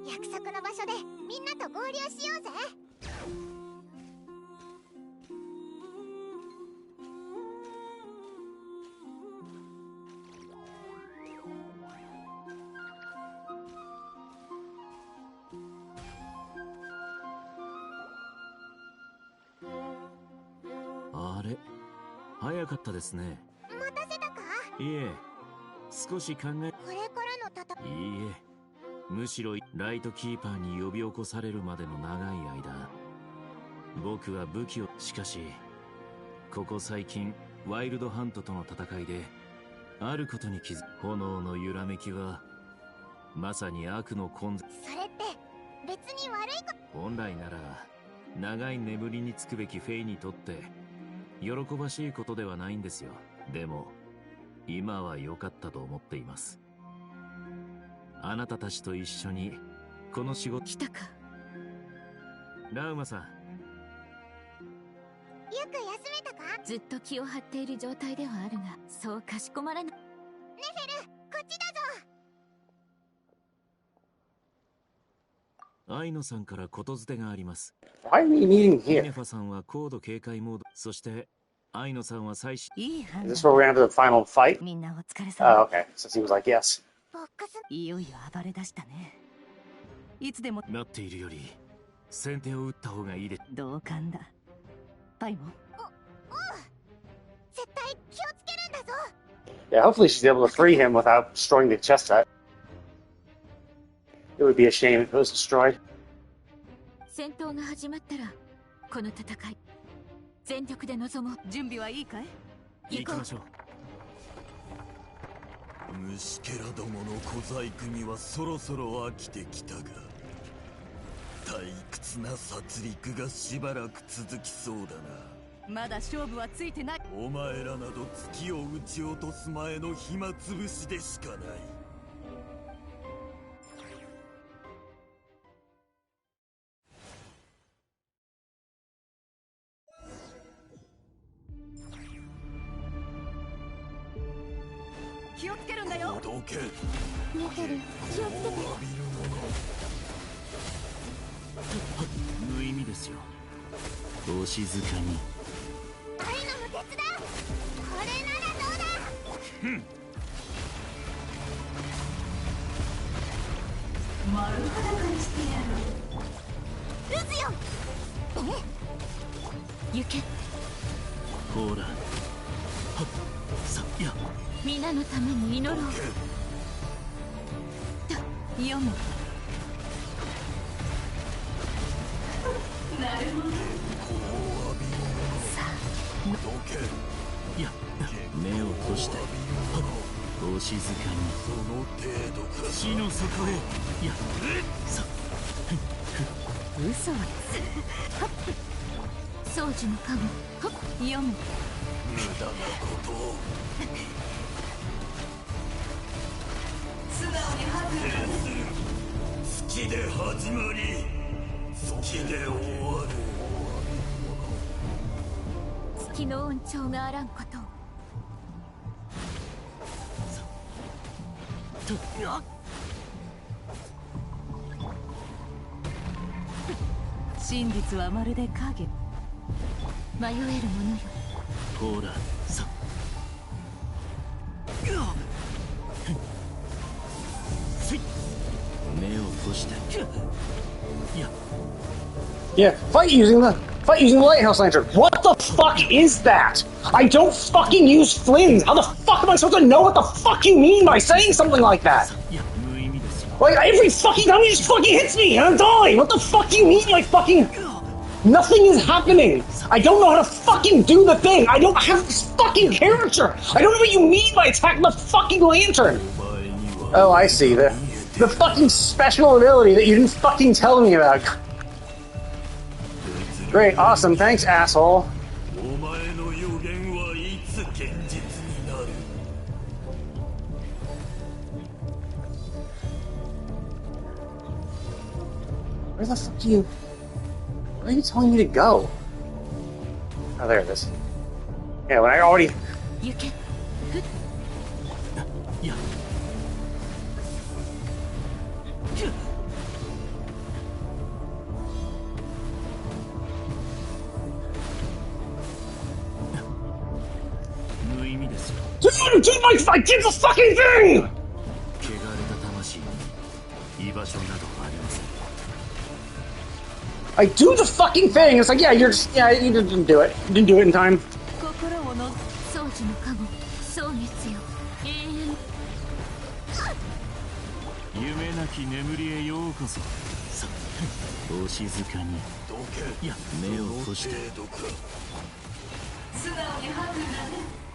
約束の場所でみんなと合流しようぜ。あれ、早かったですね。待たせたか？いえ、少し考え。これからの戦い。いいえ、むしろライトキーパーに呼び起こされるまでの長い間、僕は武器を。しかしここ最近ワイルドハントとの戦いであることに気づく。炎の揺らめきはまさに悪の根源。それって別に悪いこと。本来なら長い眠りにつくべきフェイにとって喜ばしいことではないんですよ。でも今は良かったと思っています。あなたたちと一緒にこの仕事。来たか。ラウマさん、よく休めたか？ずっと気を張っている状態ではあるが、そうかしこまらない。ネフェル、こっちだぞ。アイノさんからことづてがあります。Why are we meeting イネ here? ファさんは高度警戒モード、そしてアイノさんは最新。いい判断。 Is this where we're gonna have the final fight? みんなお疲れ様。 Oh, okay. So he was like, yes. ボックス。いよいよ暴れ出したね。いつでもなっているより先手を打った方がいいで。同感だ。パイも。絶対気をつけるんだぞ。Yeah, hopefully she's able to free him without destroying the chest set. It would be a shame if it was destroyed. 戦闘が始まったらこの戦い全力で臨もう。準備はいいかい？行こう。行きましょう。虫けらどもの小細工にはそろそろ飽きてきたが、退屈な殺戮がしばらく続きそうだな。まだ勝負はついてない。お前らなど月を撃ち落とす前の暇つぶしでしかない。気をつけるんだよ。どけ。メテル、気をつけて。浴びるもの。無意味ですよ。お静かに。愛の無鉄だ。これならどうだ。丸裸にしてやる。ルズよ。行け。ほら。はっ。さ、いや。皆のために祈ろう。読む。なるほど。さあ、どけ。いや、目を閉して。お静かに。その程度か。地の底へ。いや、さ。嘘は掃除の加護。読む。無駄なことを。素直に吐く。月で始まり月で終わる。月の恩寵があらんことを。真実はまるで影。迷えるものよ。ほら、さ。目を閉して。いや。Yeah, fight using the lighthouse lantern. What the fuck is that? I don't fucking use flings. How the fuck am I supposed to know what the fuck you mean by saying something like that? いや、無意味ですよ。 Like every fucking time he just fucking hits me and I'm dying. What the fuck do you mean? Like fucking nothing is happening. I don't know how to fucking do the thing. I don't have this fucking character. I don't know what you mean by attacking the fucking lantern. Oh, I see. The fucking special ability that you didn't fucking tell me about. Great, awesome, thanks, asshole. Where the fuck do you... Where are you telling me to go? Oh, there it is. Yeah, when I already... You can... Yeah. Dude, I did the fucking thing! I do the fucking thing. It's like, yeah, you didn't do it. You didn't do it in time.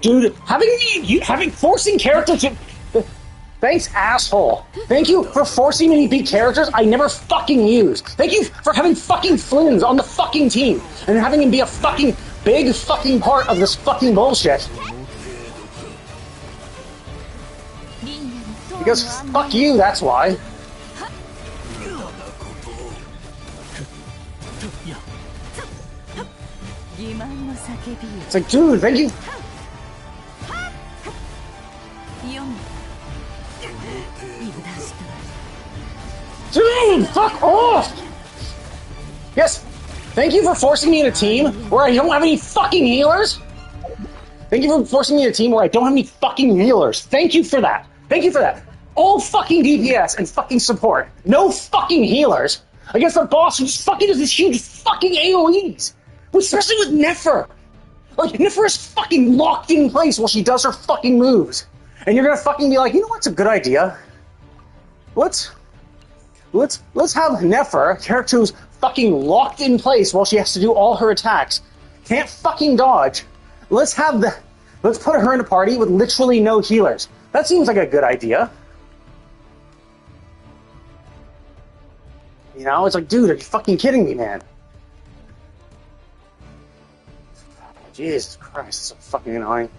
Dude, forcing characters to... Thanks, asshole. Thank you for forcing me to be characters I never fucking used. Thank you for having fucking Flynns on the fucking team and having him be a fucking big fucking part of this fucking bullshit. Because fuck you, that's why. It's like, dude, thank you. Dude, fuck off! Yes, thank you for forcing me in a team where I don't have any fucking healers. Thank you for forcing me in a team where I don't have any fucking healers. Thank you for that. Thank you for that. All fucking DPS and fucking support. No fucking healers against a boss who just fucking does this huge fucking AoEs. Especially with Nefer. Like, Nefer is fucking locked in place while she does her fucking moves. And you're gonna fucking be like, you know what's a good idea? Let's have Nefer, a character who's fucking locked in place while she has to do all her attacks, can't fucking dodge. Let's put her in a party with literally no healers. That seems like a good idea. You know, it's like, dude, are you fucking kidding me, man? Jesus Christ, it's so fucking annoying.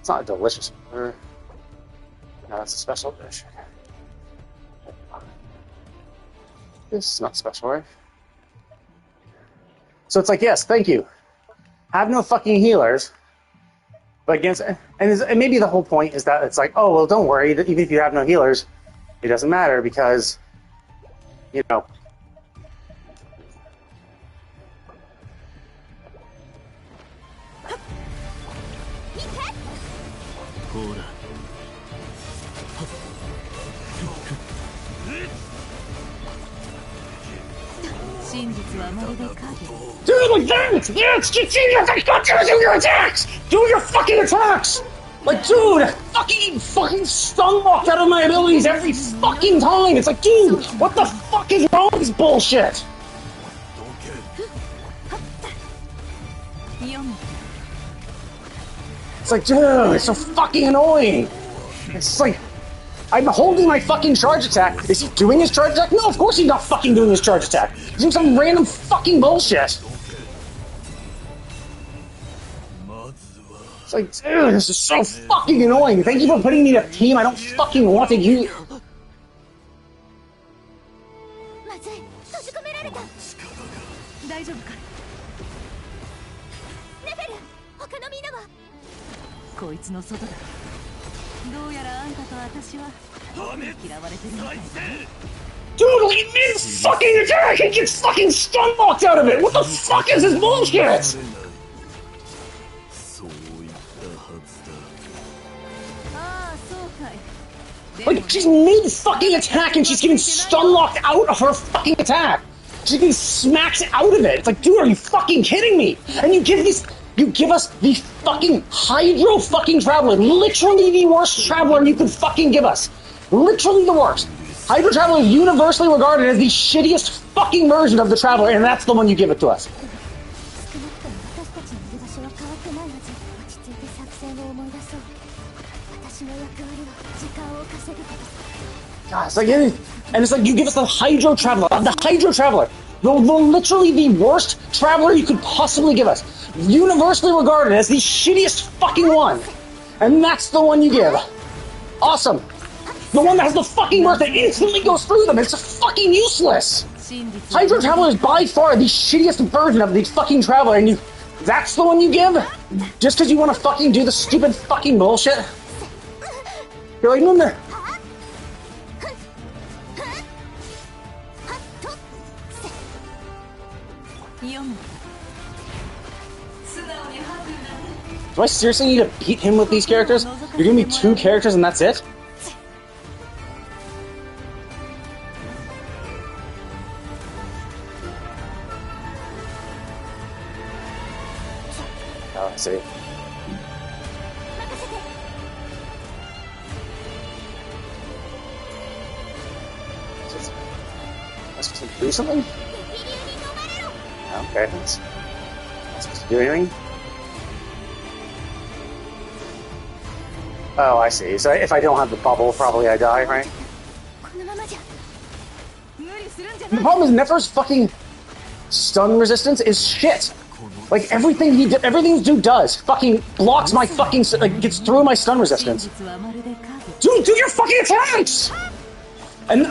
It's not a delicious burger. No, that's a special dish. This is not special, right? So it's like, yes, thank you. Have no fucking healers. But against, and maybe the whole point is that it's like, oh, well, don't worry, that even if you have no healers, it doesn't matter because, you know. Dude, like that! Yes! Just do your attacks! Do your fucking attacks! Like, dude, fucking stun locked out of my abilities every fucking time! It's like, dude, what the fuck is wrong with this bullshit? It's like, dude, it's so fucking annoying! It's like, I'm holding my fucking charge attack. Is he doing his charge attack? No, of course he's not fucking doing his charge attack. He's doing some random fucking bullshit. It's like, dude, this is so fucking annoying. Thank you for putting me in a team I don't fucking want to use. Dude, leave me this fucking attack and get fucking stun locked out of it! What the fuck is this bullshit? Like, she's mid-fucking attack and she's getting stun-locked out of her fucking attack! She's getting smacked out of it! It's like, dude, are you fucking kidding me? And you give us the fucking Hydro-fucking Traveler, literally the worst Traveler you could fucking give us! Literally the worst! Hydro Traveler is universally regarded as the shittiest fucking version of the Traveler, and that's the one you give it to us. God, it's like, and it's like you give us the Hydro Traveler, literally the worst Traveler you could possibly give us, universally regarded as the shittiest fucking one, and that's the one you give. Awesome. The one that has the fucking burst that instantly goes through them. It's fucking useless. Hydro Traveler is by far the shittiest version of the fucking Traveler, and that's the one you give? Just because you want to fucking do the stupid fucking bullshit? You're like, no. Do I seriously need to beat him with these characters? You're giving me 2 characters and that's it? Oh, I see. That's supposed to do something? Okay, that's supposed to do anything? Oh, I see. So if I don't have the bubble, probably I die, right? The problem is Nefer's fucking stun resistance is shit. Like everything everything dude does fucking blocks my fucking, like, gets through my stun resistance. Dude, do your fucking attacks! And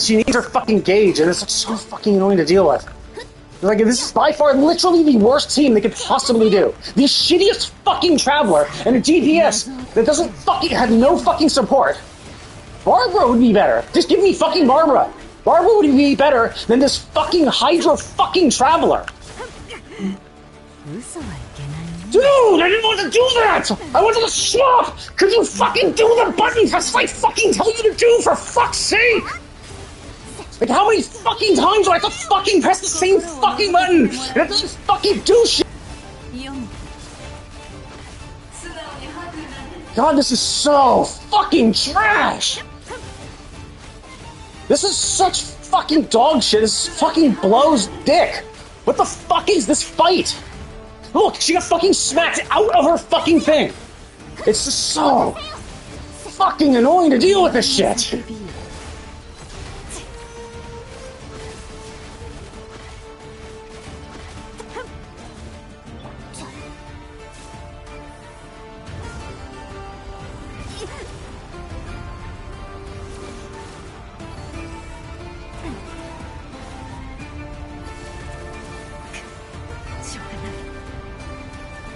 she needs her fucking gauge, and it's so fucking annoying to deal with. Like, this is by far literally the worst team they could possibly do. The shittiest fucking Traveler and a DPS that doesn't fucking have no fucking support. Barbara would be better. Just give me fucking Barbara. Barbara would be better than this fucking Hydro fucking Traveler. Dude, I didn't want to do that! I wanted to swap! Could you fucking do the buttons I fucking tell you to do, for fuck's sake? Like, how many fucking times do I have to fucking press the same fucking button? And it doesn't fucking do shit! God, this is so fucking trash! This is such fucking dog shit. This fucking blows dick. What the fuck is this fight? Look, she got fucking smacked out of her fucking thing. It's just so fucking annoying to deal with this shit.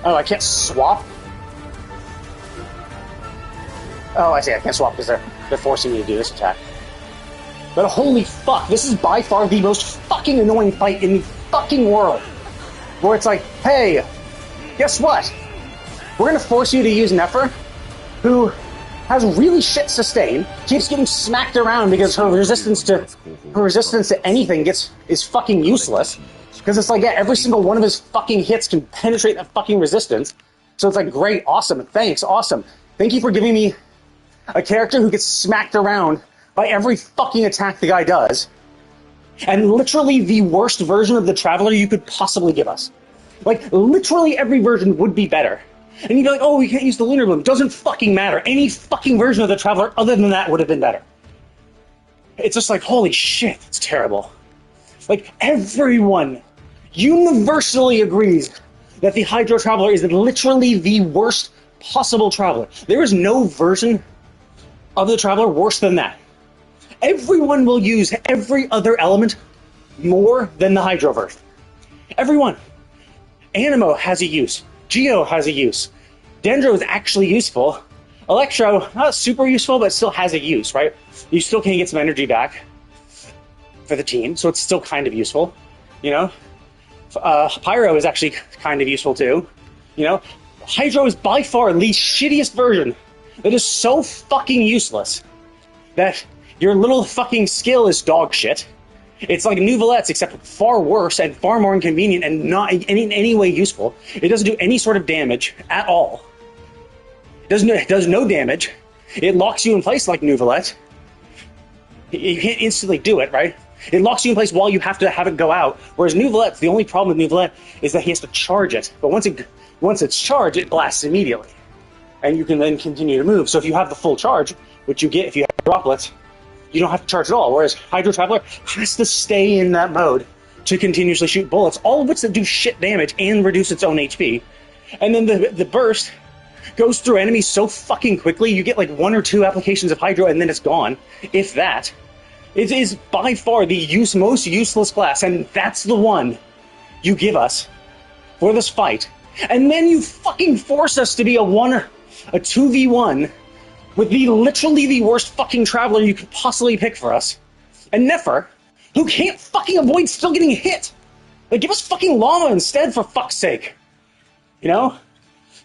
Oh, I can't swap? Oh, I see, I can't swap because they're forcing me to do this attack. But holy fuck, this is by far the most fucking annoying fight in the fucking world. Where it's like, hey, guess what? We're gonna force you to use Nefer, who has really shit sustain, keeps getting smacked around because her resistance to anything is fucking useless. Because it's like, yeah, every single one of his fucking hits can penetrate that fucking resistance. So it's like, great, awesome, thanks, awesome. Thank you for giving me a character who gets smacked around by every fucking attack the guy does. And literally the worst version of the Traveler you could possibly give us. Like, literally every version would be better. And you'd be like, oh, we can't use the Lunar Bloom. Doesn't fucking matter. Any fucking version of the Traveler other than that would have been better. It's just like, holy shit, it's terrible. Like, everyone universally agrees that the Hydro Traveler is literally the worst possible Traveler. There is no version of the Traveler worse than that. Everyone will use every other element more than the Hydroverse. Everyone. Animo has a use. Geo has a use. Dendro is actually useful. Electro, not super useful, but still has a use, right? You still can get some energy back for the team, so it's still kind of useful, you know? Pyro is actually kind of useful too, you know? Hydro is by far the shittiest version that is so fucking useless that your little fucking skill is dog shit. It's like Nouvelette's, except far worse and far more inconvenient and not in any way useful. It doesn't do any sort of damage at all. It does no damage. It locks you in place like Nouvelette. You can't instantly do it, right? It locks you in place while you have to have it go out. Whereas Nouvelette's, the only problem with Nouvelette is that he has to charge it. But once it's charged, it blasts immediately. And you can then continue to move. So if you have the full charge, which you get if you have droplets, you don't have to charge at all. Whereas Hydro Traveler has to stay in that mode to continuously shoot bullets, all of which that do shit damage and reduce its own HP. And then the burst goes through enemies so fucking quickly, you get like 1 or 2 applications of Hydro and then it's gone, if that. It is by far the most useless class, and that's the one you give us for this fight. And then you fucking force us to be a 2v1 with literally the worst fucking Traveler you could possibly pick for us. And Nefer, who can't fucking avoid still getting hit. Like, give us fucking Llama instead, for fuck's sake. You know?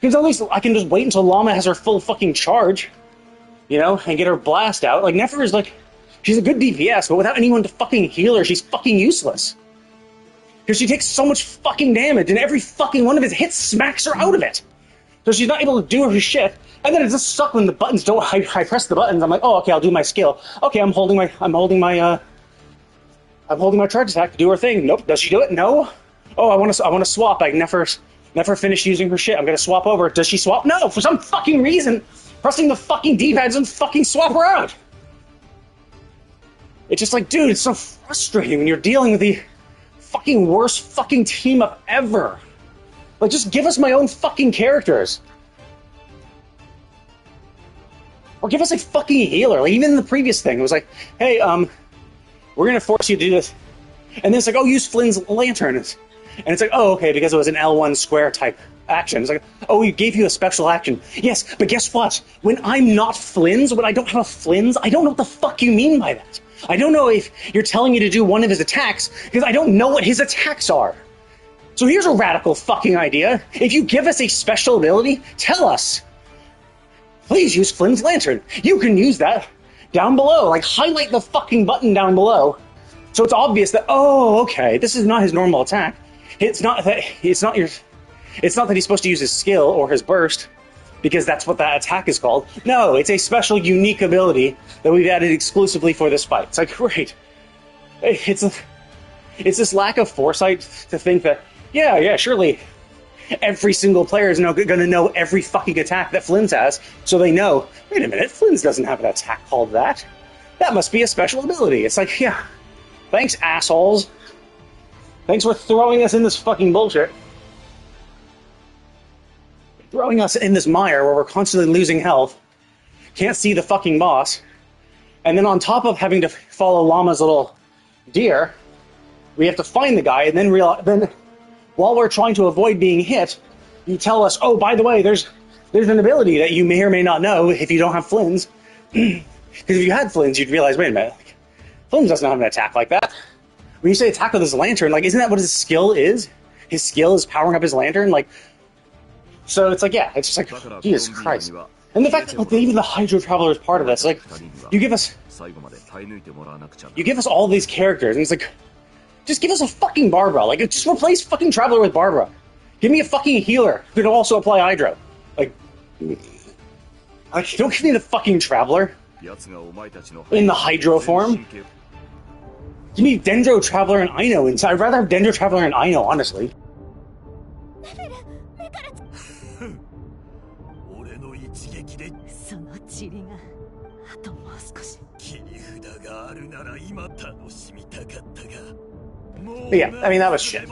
Because at least I can just wait until Llama has her full fucking charge, you know, and get her blast out. Like, Nefer is like, she's a good DPS, but without anyone to fucking heal her, she's fucking useless. Because she takes so much fucking damage, and every fucking one of his hits smacks her out of it. So she's not able to do her shit, and then it just sucks when the buttons don't. I press the buttons. I'm like, oh, okay, I'll do my skill. Okay, I'm holding my charge attack to do her thing. Nope. Does she do it? No. Oh, I want to swap. Never finished using her shit. I'm gonna swap over. Does she swap? No. For some fucking reason, pressing the fucking D-pad doesn't fucking swap her out. It's just like, dude, it's so frustrating when you're dealing with the fucking worst fucking team up ever. Like, just give us my own fucking characters. Or give us a fucking healer. Like, even in the previous thing, it was like, hey, we're gonna force you to do this. And then it's like, oh, use Flynn's lantern. And it's like, oh, okay, because it was an L1 square type action. It's like, oh, we gave you a special action. Yes, but guess what? When I'm not Flynn's, when I don't have a Flynn's, I don't know what the fuck you mean by that. I don't know if you're telling me to do one of his attacks, because I don't know what his attacks are. So here's a radical fucking idea. If you give us a special ability, tell us. Please use Flynn's lantern. You can use that down below. Like, highlight the fucking button down below So it's obvious that, oh, okay, this is not his normal attack. It's not that it's not that he's supposed to use his skill or his burst, because that's what that attack is called. No, it's a special, unique ability that we've added exclusively for this fight. It's like, great. It's this lack of foresight to think that, yeah, surely every single player is going to know every fucking attack that Flynn's has, so they know, wait a minute, Flynn's doesn't have an attack called that. That must be a special ability. It's like, yeah, thanks, assholes. Thanks for throwing us in this fucking bullshit. Throwing us in this mire where we're constantly losing health, can't see the fucking boss, and then on top of having to follow Llama's little deer, we have to find the guy, and then while we're trying to avoid being hit, you tell us, oh, by the way, there's an ability that you may or may not know if you don't have Flynn's. Because if you had Flynn's, you'd realize, wait a minute, Flynn doesn't have an attack like that. When you say attack with his lantern, like, isn't that what his skill is? His skill is powering up his lantern? Like, so it's like, yeah, it's just like, Jesus Christ. And the fact that like, even the Hydro Traveler is part of this, like, you give us all these characters, and it's like, just give us a fucking Barbara. Like, just replace fucking Traveler with Barbara. Give me a fucking healer who can also apply Hydro. Like, don't give me the fucking Traveler in the Hydro form. Give me Dendro Traveler and Aino inside. I'd rather have Dendro Traveler and Aino, honestly. But yeah, I mean, that was shit.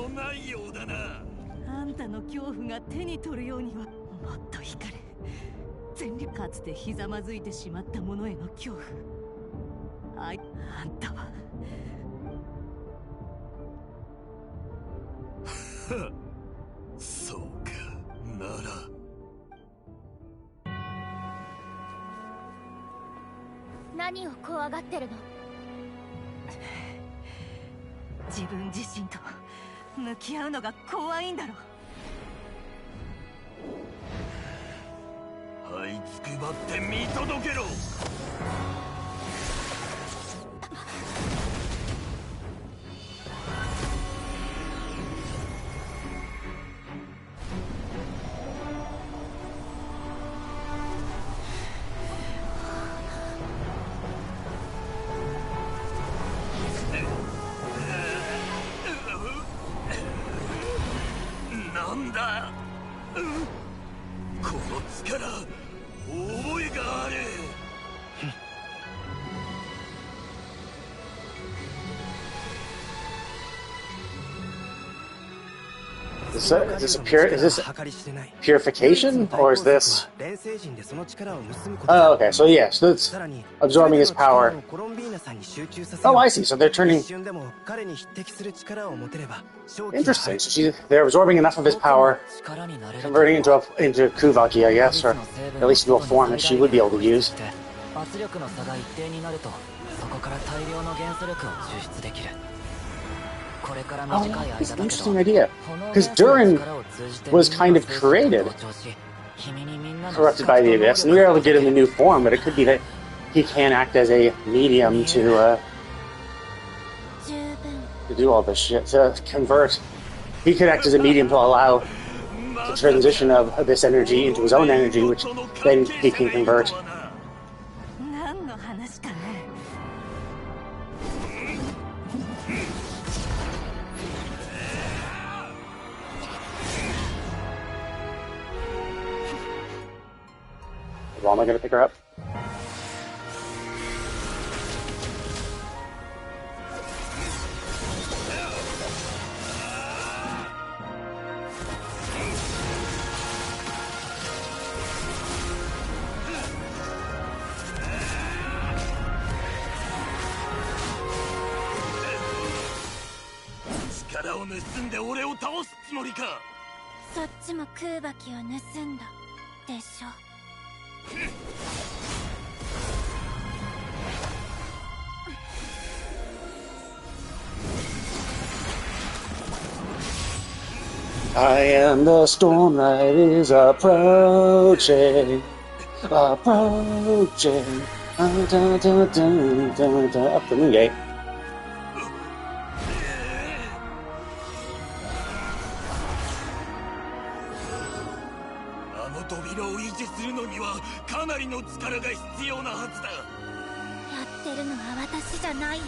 Is this purification, or is this... Oh, okay, so yeah, so it's absorbing his power. Oh, I see, so they're turning... Interesting, so they're absorbing enough of his power, converting into Kuvaki, I guess, or at least into a form that she would be able to use. Oh, that's an interesting idea. Because Durin was kind of created, corrupted by the Abyss, and we were able to get him a new form, but it could be that he can act as a medium to do all this shit, to convert. He could act as a medium to allow the transition of Abyss energy into his own energy, which then he can convert. Well, am I going to pick her up? I am the storm that is approaching, approaching. Up the moon gate. なりの力が必要なはずだ。やってるのは私じゃないよ。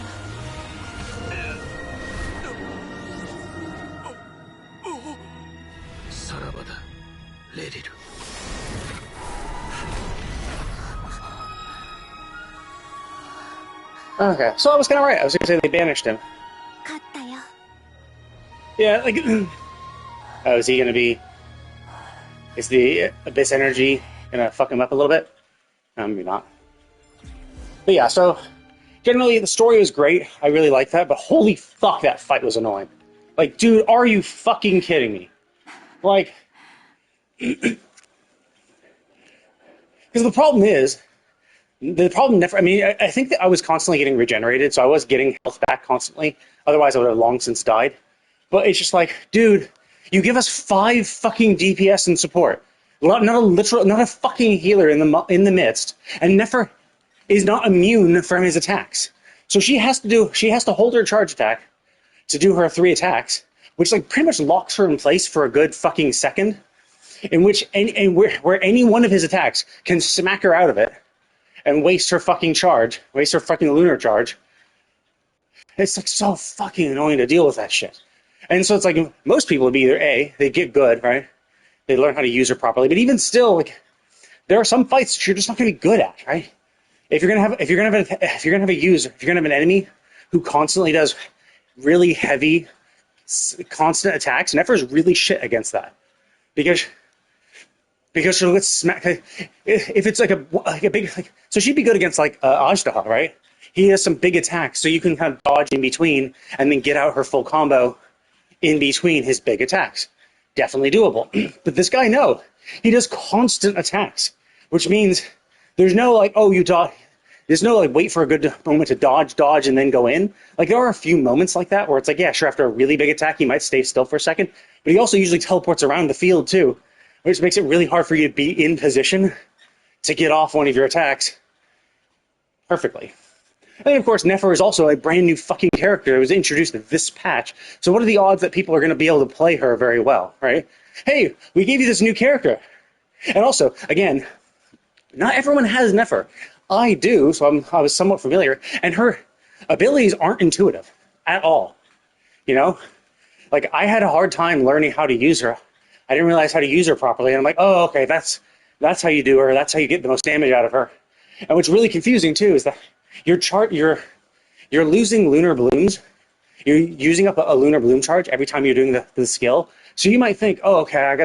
さらばだ、レリル。Okay, so I was kind of right. I was going to say they banished him. 勝ったよ。 Yeah, like, oh, is he going to be? Is the abyss energy going to fuck him up a little bit? Maybe not. But yeah, so generally the story was great. I really liked that, but holy fuck, that fight was annoying. Like, dude, are you fucking kidding me? Like, because the problem is. I mean, I think that I was constantly getting regenerated, so I was getting health back constantly. Otherwise, I would have long since died. But it's just like, dude, you give us 5 fucking DPS and support, not a fucking healer in the midst, and Nefer is not immune from his attacks. So she has to hold her charge attack to do her 3 attacks, which like pretty much locks her in place for a good fucking second, in which where any one of his attacks can smack her out of it. And waste her fucking lunar charge. It's like so fucking annoying to deal with that shit. And so it's like most people would be either A, they get good, right? They learn how to use her properly. But even still, like there are some fights that you're just not gonna be good at, right? If you're gonna have an enemy who constantly does really heavy, constant attacks, Nefer is really shit against that. Because she'll get smacked. If it's like a big, so she'd be good against like Ajdaha, right? He has some big attacks, so you can kind of dodge in between and then get out her full combo in between his big attacks. Definitely doable. But this guy, no, he does constant attacks, which means there's no like, oh, you dodge. There's no like wait for a good moment to dodge, and then go in. Like there are a few moments like that where it's like, yeah, sure, after a really big attack, he might stay still for a second, but he also usually teleports around the field too, which makes it really hard for you to be in position to get off one of your attacks perfectly. And of course, Nefer is also a brand new fucking character. It was introduced to this patch. So what are the odds that people are going to be able to play her very well, right? Hey, we gave you this new character. And also, again, not everyone has Nefer. I do, so I was somewhat familiar. And her abilities aren't intuitive at all. You know? Like, I had a hard time learning how to use her. I didn't realize how to use her properly. And I'm like, oh, okay, that's how you do her. That's how you get the most damage out of her. And what's really confusing, too, is that you're losing lunar blooms. You're using up a lunar bloom charge every time you're doing the skill. So you might think, oh, okay, I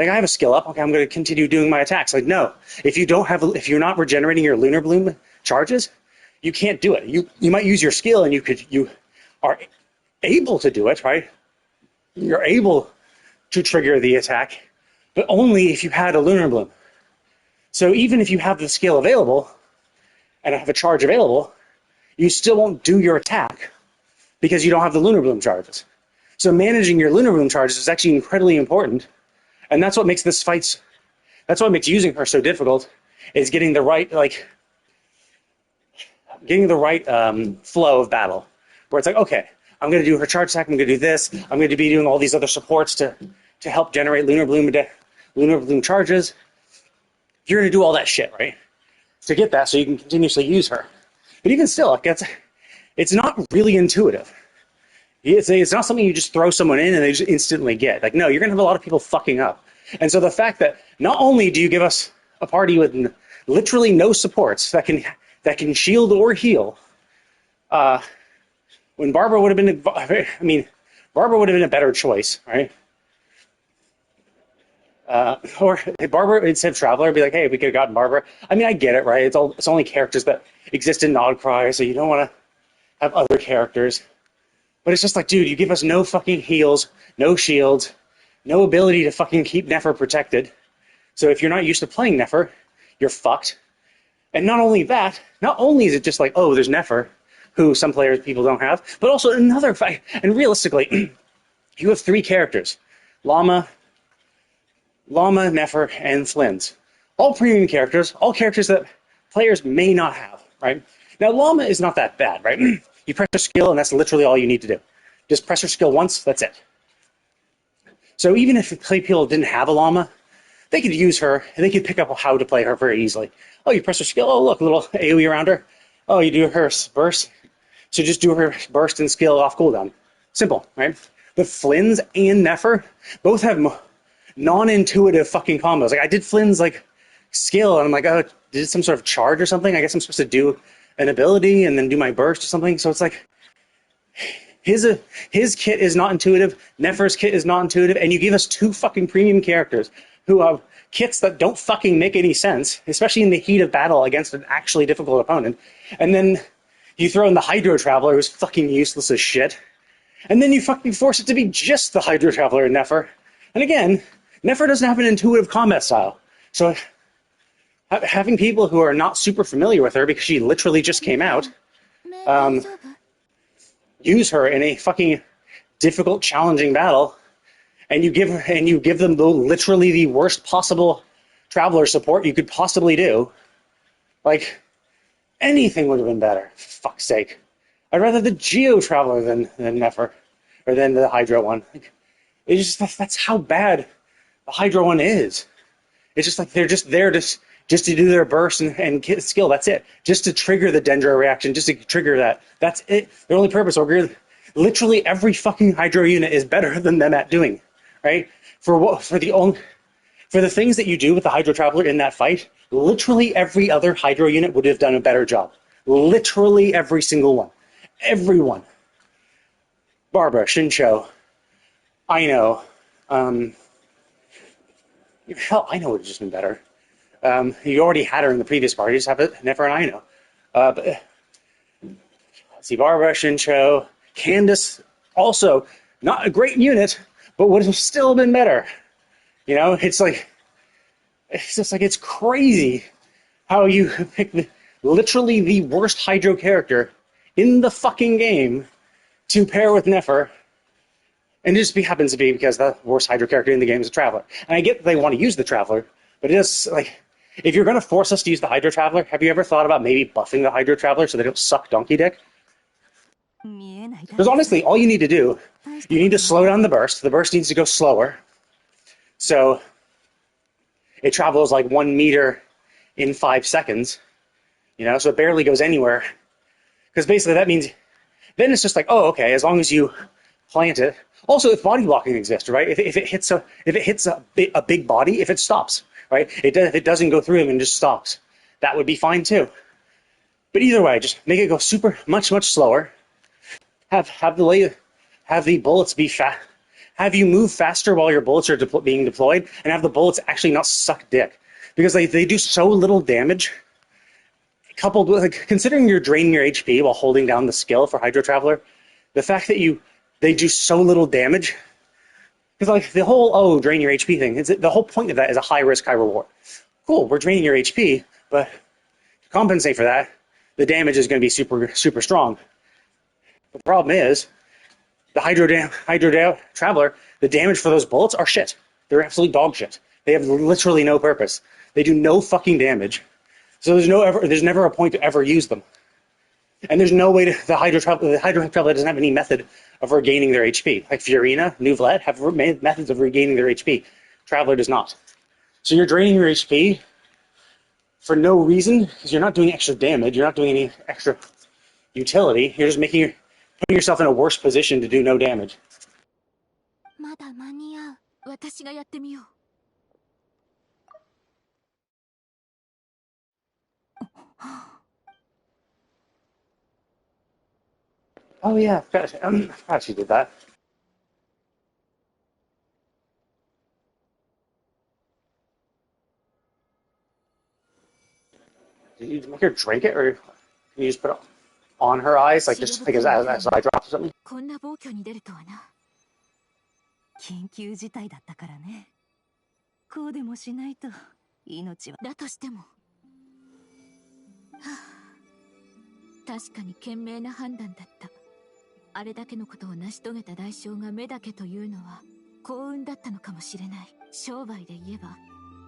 have a skill up. Okay, I'm going to continue doing my attacks. Like, no, if you're not regenerating your lunar bloom charges, you can't do it. You might use your skill and you are able to do it, right? You're able to trigger the attack, but only if you had a lunar bloom. So even if you have the skill available and have a charge available, you still won't do your attack because you don't have the lunar bloom charges. So managing your lunar bloom charges is actually incredibly important, and that's what makes using her so difficult, is getting the right flow of battle, where it's like, okay, I'm going to do her charge attack, I'm going to do this, I'm going to be doing all these other supports to help generate lunar bloom charges. You're going to do all that shit, right? To get that, so you can continuously use her. But even still, it's not really intuitive. It's not something you just throw someone in and they just instantly get. Like, no, you're going to have a lot of people fucking up. And so the fact that not only do you give us a party with literally no supports that can shield or heal, when Barbara would have been, Barbara would have been a better choice, right? Or Barbara instead of Traveler, be like, hey, we could have gotten Barbara. I mean, I get it, right? It's only characters that exist in Nodcry, so you don't want to have other characters. But it's just like, dude, you give us no fucking heals, no shields, no ability to fucking keep Nefer protected. So if you're not used to playing Nefer, you're fucked. And not only that, not only is it just like, oh, there's Nefer, who some people don't have, but also another fight. And realistically, you have 3 characters: Llama, Nefer, and Flynn's. All premium characters, all characters that players may not have, right? Now, Llama is not that bad, right? You press your skill, and that's literally all you need to do. Just press your skill once, that's it. So even if people didn't have a Llama, they could use her, and they could pick up how to play her very easily. Oh, you press her skill. Oh, look, a little AoE around her. Oh, you do her burst. So just do her burst and skill off cooldown. Simple, right? But Flynn's and Nefer both have non-intuitive fucking combos. Like I did Flynn's like skill, and I'm like, oh, did some sort of charge or something? I guess I'm supposed to do an ability and then do my burst or something. So it's like his kit is not intuitive, Nefer's kit is not intuitive, and you give us two fucking premium characters who have kits that don't fucking make any sense, especially in the heat of battle against an actually difficult opponent. And then you throw in the Hydro Traveler, who's fucking useless as shit. And then you fucking force it to be just the Hydro Traveler and Nefer. And again, Nefer doesn't have an intuitive combat style. So having people who are not super familiar with her because she literally just came out, use her in a fucking difficult, challenging battle, and you give them literally the worst possible Traveler support you could possibly do. Like, anything would have been better. For fuck's sake. I'd rather the Geo Traveler than Nefer, or than the Hydro one. It's just that's how bad the Hydro one is. It's just like they're just there just to do their burst and skill. That's it. Just to trigger the Dendro reaction. Just to trigger that. That's it. Their only purpose. Literally every fucking Hydro unit is better than them at doing. Right? For the things that you do with the Hydro Traveler in that fight, literally every other Hydro unit would have done a better job. Literally every single one. Everyone. Barbara, Shincho, Aino, hell, Aino would have just been better. You already had her in the previous part, you just have it, Nefer and Aino. But see, Barbara, Shincho, Candace, also not a great unit, but would have still been better. You know, it's just like, it's crazy how you pick literally the worst Hydro character in the fucking game to pair with Nefer, and it just happens to be because the worst Hydro character in the game is a Traveler. And I get that they want to use the Traveler, but it is like, if you're going to force us to use the Hydro Traveler, have you ever thought about maybe buffing the Hydro Traveler so they don't suck donkey dick? Because honestly, all you need to do, you need to slow down the burst. The burst needs to go slower. So it travels like 1 meter in 5 seconds, you know, so it barely goes anywhere. Because basically that means, then it's just like, oh, okay, as long as you plant it. Also, if body blocking exists, right? If it hits a big body, if it stops, right? If it doesn't go through him and just stops, that would be fine too. But either way, just make it go much slower. Have the bullets be fast. Have you move faster while your bullets are being deployed, and have the bullets actually not suck dick, because they do so little damage. Coupled with, like, considering you're draining your HP while holding down the skill for Hydro Traveler, the fact that they do so little damage, because like the whole drain your HP thing, the whole point of that is a high risk, high reward. Cool, we're draining your HP, but to compensate for that, the damage is going to be super strong. The problem is, the Hydro Traveler, the damage for those bullets are shit. They're absolute dog shit. They have literally no purpose. They do no fucking damage. So there's never a point to ever use them. And there's no way the Hydro Traveler doesn't have any method of regaining their HP. Like Fiorina, Nouvellette have methods of regaining their HP. Traveler does not. So you're draining your HP for no reason, because you're not doing extra damage, you're not doing any extra utility, you're just putting yourself in a worse position to do no damage. まだ間に合う。私がやってみよう。Oh yeah, I forgot she did that. Did you make her drink it, or can you just put it on her eyes, like just like as eye drops or something? こんな暴挙に出るとはな。緊急事態だったからね。こうでもしないと命は。だとしても、はあ、確かに賢明な判断だった。あれだけのことを成し遂げた代償が目だけというのは幸運だったのかもしれない。商売で言えば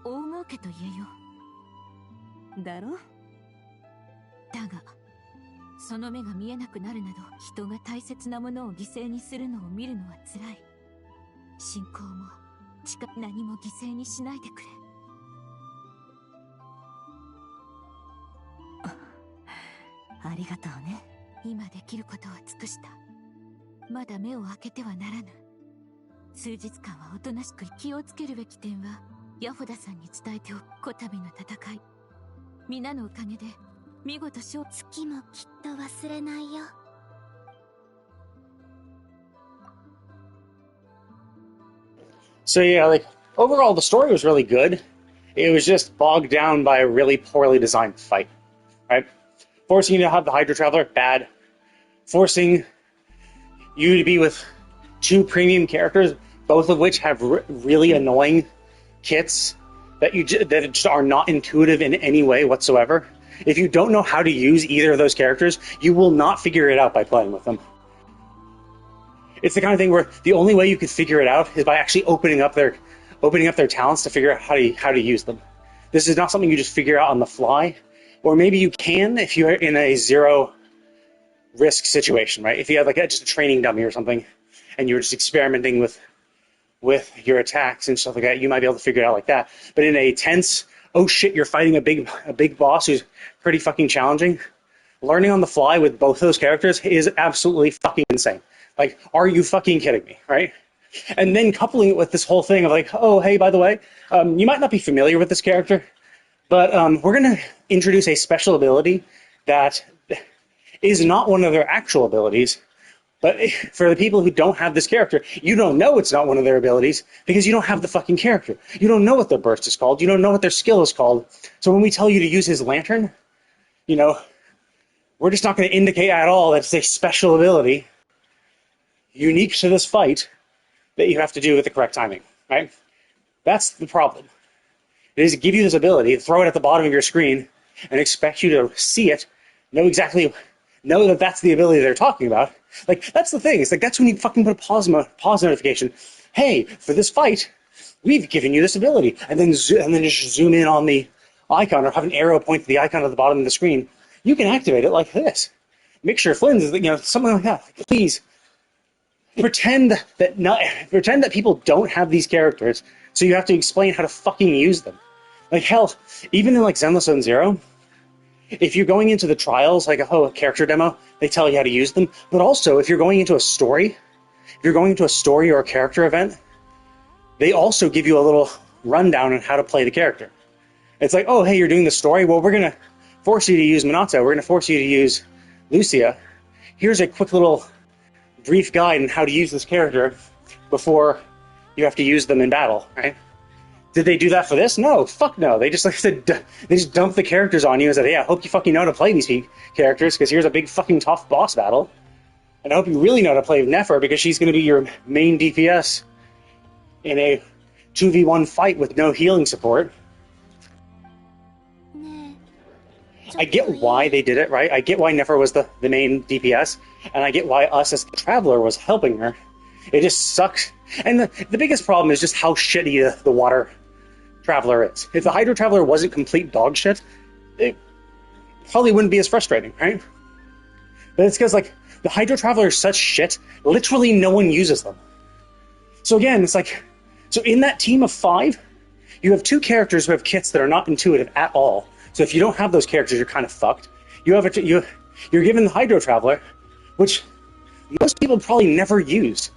大儲けと言えよ。だろ？だがその目が見えなくなるなど、人が大切なものを犠牲にするのを見るのは辛い。信仰も何も犠牲にしないでくれ。ありがとうね。今できることは尽くした。まだ目を開けてはならぬ。数日間はおとなしく気をつけるべき点はヤホダさんに伝えておく。こたびの戦い、皆のおかげで見事勝利。月もきっと忘れないよ。So yeah, like overall the story was really good. It was just bogged down by a really poorly designed fight, right? Forcing you to have the Hydra Traveler, bad. Forcing you to be with two premium characters, both of which have really annoying kits that just are not intuitive in any way whatsoever. If you don't know how to use either of those characters, you will not figure it out by playing with them. It's the kind of thing where the only way you could figure it out is by actually opening up their talents to figure out how to use them. This is not something you just figure out on the fly, or maybe you can if you're in a zero risk situation, right? If you have like just a training dummy or something, and you're just experimenting with your attacks and stuff like that, you might be able to figure it out like that. But in a tense, oh shit, you're fighting a big boss who's pretty fucking challenging, learning on the fly with both those characters is absolutely fucking insane. Like, are you fucking kidding me, right? And then coupling it with this whole thing of like, oh, hey, by the way, you might not be familiar with this character, but we're going to introduce a special ability that is not one of their actual abilities. But for the people who don't have this character, you don't know it's not one of their abilities because you don't have the fucking character. You don't know what their burst is called. You don't know what their skill is called. So when we tell you to use his lantern, you know, we're just not going to indicate at all that it's a special ability unique to this fight that you have to do with the correct timing, right? That's the problem. It is to give you this ability, throw it at the bottom of your screen, and expect you to see it, know that that's the ability they're talking about. Like, that's the thing. It's like, that's when you fucking put a pause notification. Hey, for this fight, we've given you this ability. And then just zoom in on the icon or have an arrow point to the icon at the bottom of the screen. You can activate it like this. Make sure Flynn's, something like that. Like, please. Pretend that people don't have these characters, so you have to explain how to fucking use them. Like, hell, even in like Zenless Zone Zero, if you're going into the trials, like a character demo, they tell you how to use them. But also, if you're going into a story or a character event, they also give you a little rundown on how to play the character. It's like, oh, hey, you're doing the story? Well, we're going to force you to use Minato. We're going to force you to use Lucia. Here's a quick little brief guide on how to use this character before you have to use them in battle, right? Did they do that for this? No, fuck no. They just dumped the characters on you and said, yeah, I hope you fucking know how to play these characters because here's a big fucking tough boss battle. And I hope you really know how to play Nefer because she's going to be your main DPS in a 2v1 fight with no healing support. I get why they did it, right? I get why Nefer was the main DPS, and I get why us as the Traveler was helping her. It just sucks. And the biggest problem is just how shitty the Water Traveler is. If the Hydro Traveler wasn't complete dog shit, it probably wouldn't be as frustrating, right? But it's because, like, the Hydro Traveler is such shit, literally no one uses them. So again, it's like, so in that team of 5, you have 2 characters who have kits that are not intuitive at all. So if you don't have those characters, you're kind of fucked. You're given the Hydro Traveler, which most people probably never use.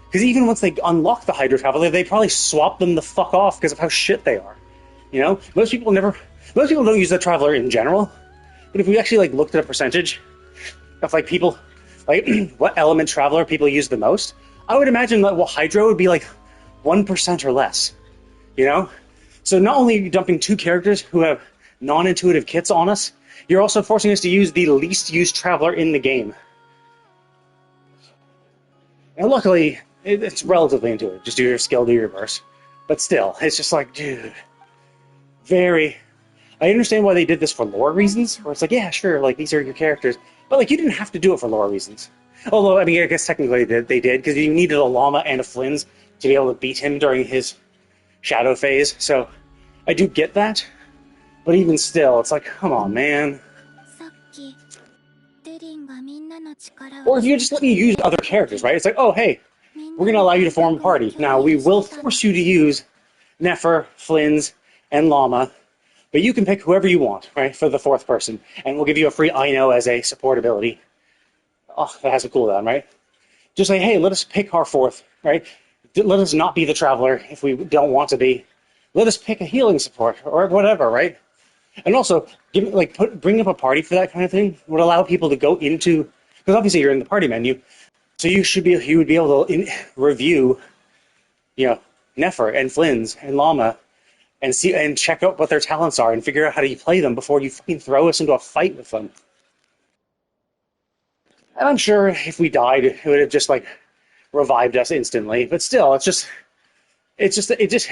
Because even once they unlock the Hydro Traveler, they probably swap them the fuck off because of how shit they are. You know? Most people don't use the Traveler in general. But if we actually like looked at a percentage of like people, like what element Traveler people use the most, I would imagine that Hydro would be like 1% or less. You know? So not only are you dumping 2 characters who have non-intuitive kits on us, you're also forcing us to use the least used Traveler in the game. And luckily, it's relatively intuitive. Just do your skill, do your burst. But still, it's just like, dude, I understand why they did this for lore reasons, where it's like, yeah, sure, like, these are your characters. But, like, you didn't have to do it for lore reasons. Although, I mean, I guess technically they did, because you needed a Llama and a Flynn's to be able to beat him during his shadow phase. So, I do get that. But even still, it's like, come on, man. Or if you just let me use other characters, right? It's like, oh, hey, we're going to allow you to form a party. Now, we will force you to use Nefer, Flynn's, and Llama. But you can pick whoever you want, right, for the fourth person, and we'll give you a free I know as a support ability. Oh, that has a cooldown, right? Just say, hey, let us pick our fourth, right? Let us not be the traveler if we don't want to be. Let us pick a healing support or whatever, right? And also, bring up a party for that kind of thing would allow people to go into, because obviously you're in the party menu, so you would be able to review, Nefer and Flynn's and Llama and see and check out what their talents are and figure out how to play them before you fucking throw us into a fight with them. And I'm sure if we died, it would have just revived us instantly. But still, it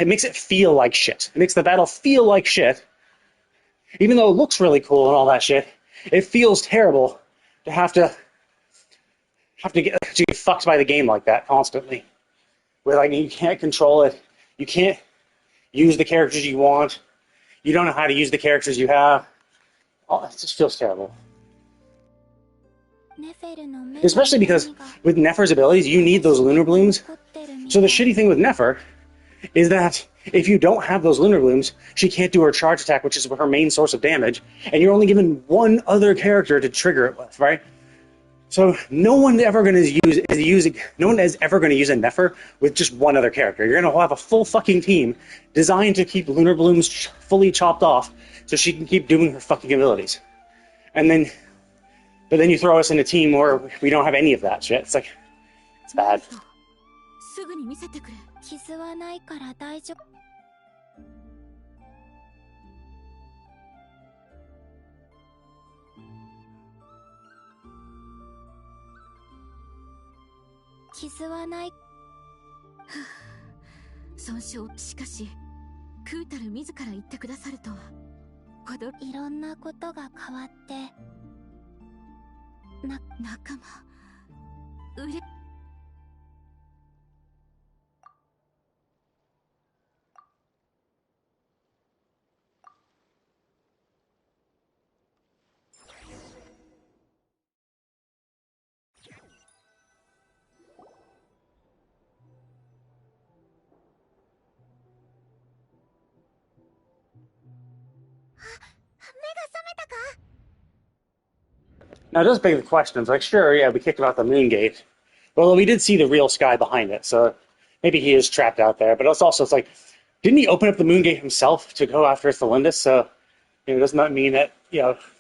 makes it feel like shit. It makes the battle feel like shit. Even though it looks really cool and all that shit, it feels terrible to have to get fucked by the game like that constantly. Where you can't control it, you can't use the characters you want, you don't know how to use the characters you have. Oh, it just feels terrible. Especially because with Nefer's abilities, you need those lunar blooms. So the shitty thing with Nefer is that if you don't have those lunar blooms, she can't do her charge attack, which is her main source of damage, and you're only given one other character to trigger it with, right? So no one is ever going to use a Nefer with just one other character. You're going to have a full fucking team designed to keep lunar blooms fully chopped off so she can keep doing her fucking abilities. But then you throw us in a team where we don't have any of that shit. It's bad. Now, it does beg the question. It's sure, yeah, we kicked him out the moon gate. Well, we did see the real sky behind it, so maybe he is trapped out there. But didn't he open up the moon gate himself to go after Thelindis? So, doesn't that mean that, if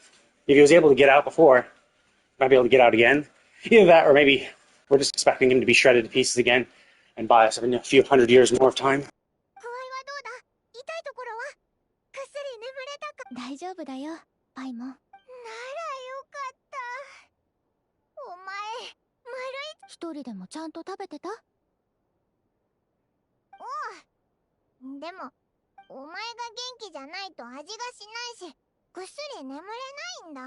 he was able to get out before, he might be able to get out again? Either that, or maybe we're just expecting him to be shredded to pieces again and buy us a few hundred years more of time. 大丈夫だよ、アイも。ならよかった。お前、丸い。一人でもちゃんと食べてた？おう。でも、お前が元気じゃないと味がしないし、ぐっすり眠れないんだ。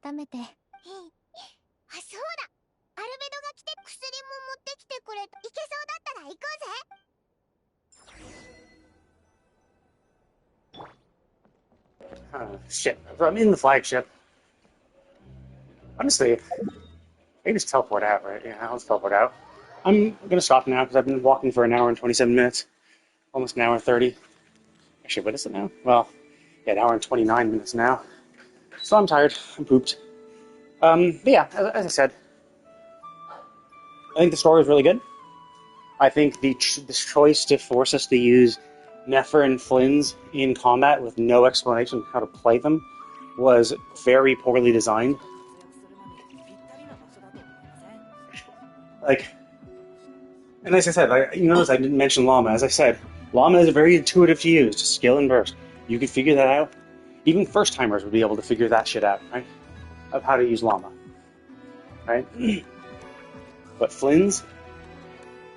改めて。あ、そうだ。アルベドが来て薬も持ってきてくれた。いけそうだったら行こうぜ。Shit. I'm in the flagship. Honestly, I can just teleport out, right? Yeah, I'll just teleport out. I'm going to stop now because I've been walking for an hour and 27 minutes. Almost an hour and 30. Actually, what is it now? Well, yeah, an hour and 29 minutes now. So I'm tired. I'm pooped. But yeah, as I said, I think the story is really good. I think this choice to force us to use Nefer and Flynn's in combat with no explanation of how to play them was very poorly designed. And as I said, you notice I didn't mention Llama. As I said, Llama is very intuitive to use, just skill and burst. You can figure that out. Even first-timers would be able to figure that shit out, right? Of how to use Llama, right? But Flynn's?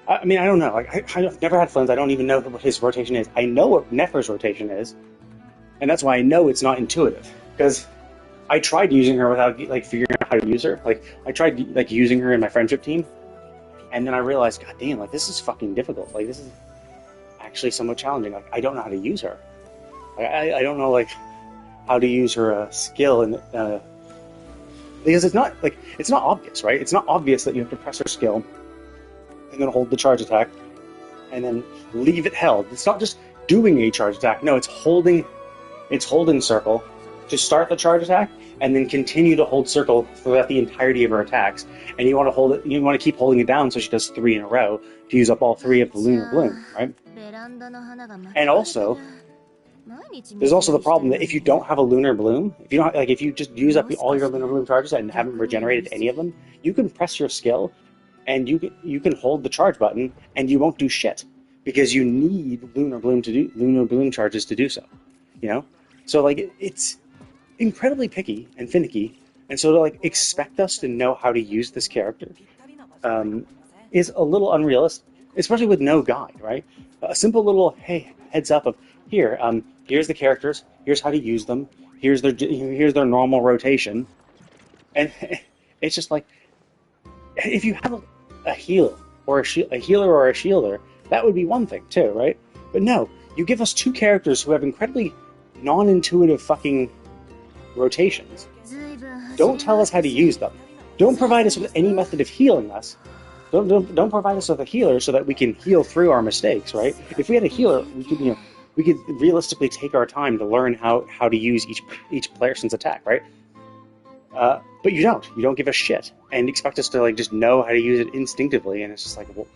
I mean, I don't know. I've never had Flynn's. I don't even know what his rotation is. I know what Nefer's rotation is, and that's why I know it's not intuitive. Because I tried using her without figuring out how to use her. I tried using her in my friendship team, and then I realized, god damn, this is fucking difficult. This is actually somewhat challenging. I don't know how to use her. I don't know how to use her skill, and because it's not obvious, right? It's not obvious that you have to press her skill and then hold the charge attack, and then leave it held. It's not just doing a charge attack. No, it's holding It's holding circle to start the charge attack, and then continue to hold circle throughout the entirety of her attacks. And you want to hold it. You want to keep holding it down so she does 3 in a row to use up all 3 of the lunar bloom, right? And also, there's also the problem that if you don't have a lunar bloom, if you just use up all your lunar bloom charges and haven't regenerated any of them, you can press your skill, and you can hold the charge button, and you won't do shit because you need lunar bloom charges to do so. You know, so like it's incredibly picky and finicky, and so to like expect us to know how to use this character is a little unrealistic, especially with no guide, right? A simple little heads up of here's the characters, here's how to use them, here's their normal rotation, and it's just like if you have a healer or a shielder, that would be one thing too, right? But no, you give us 2 characters who have incredibly non-intuitive fucking rotations. Don't tell us how to use them. Don't provide us with any method of healing us. Don't provide us with a healer so that we can heal through our mistakes, right? If we had a healer, we could realistically take our time to learn how to use each person's attack, right? But you don't. You don't give a shit and expect us to like just know how to use it instinctively, and it's just like, well,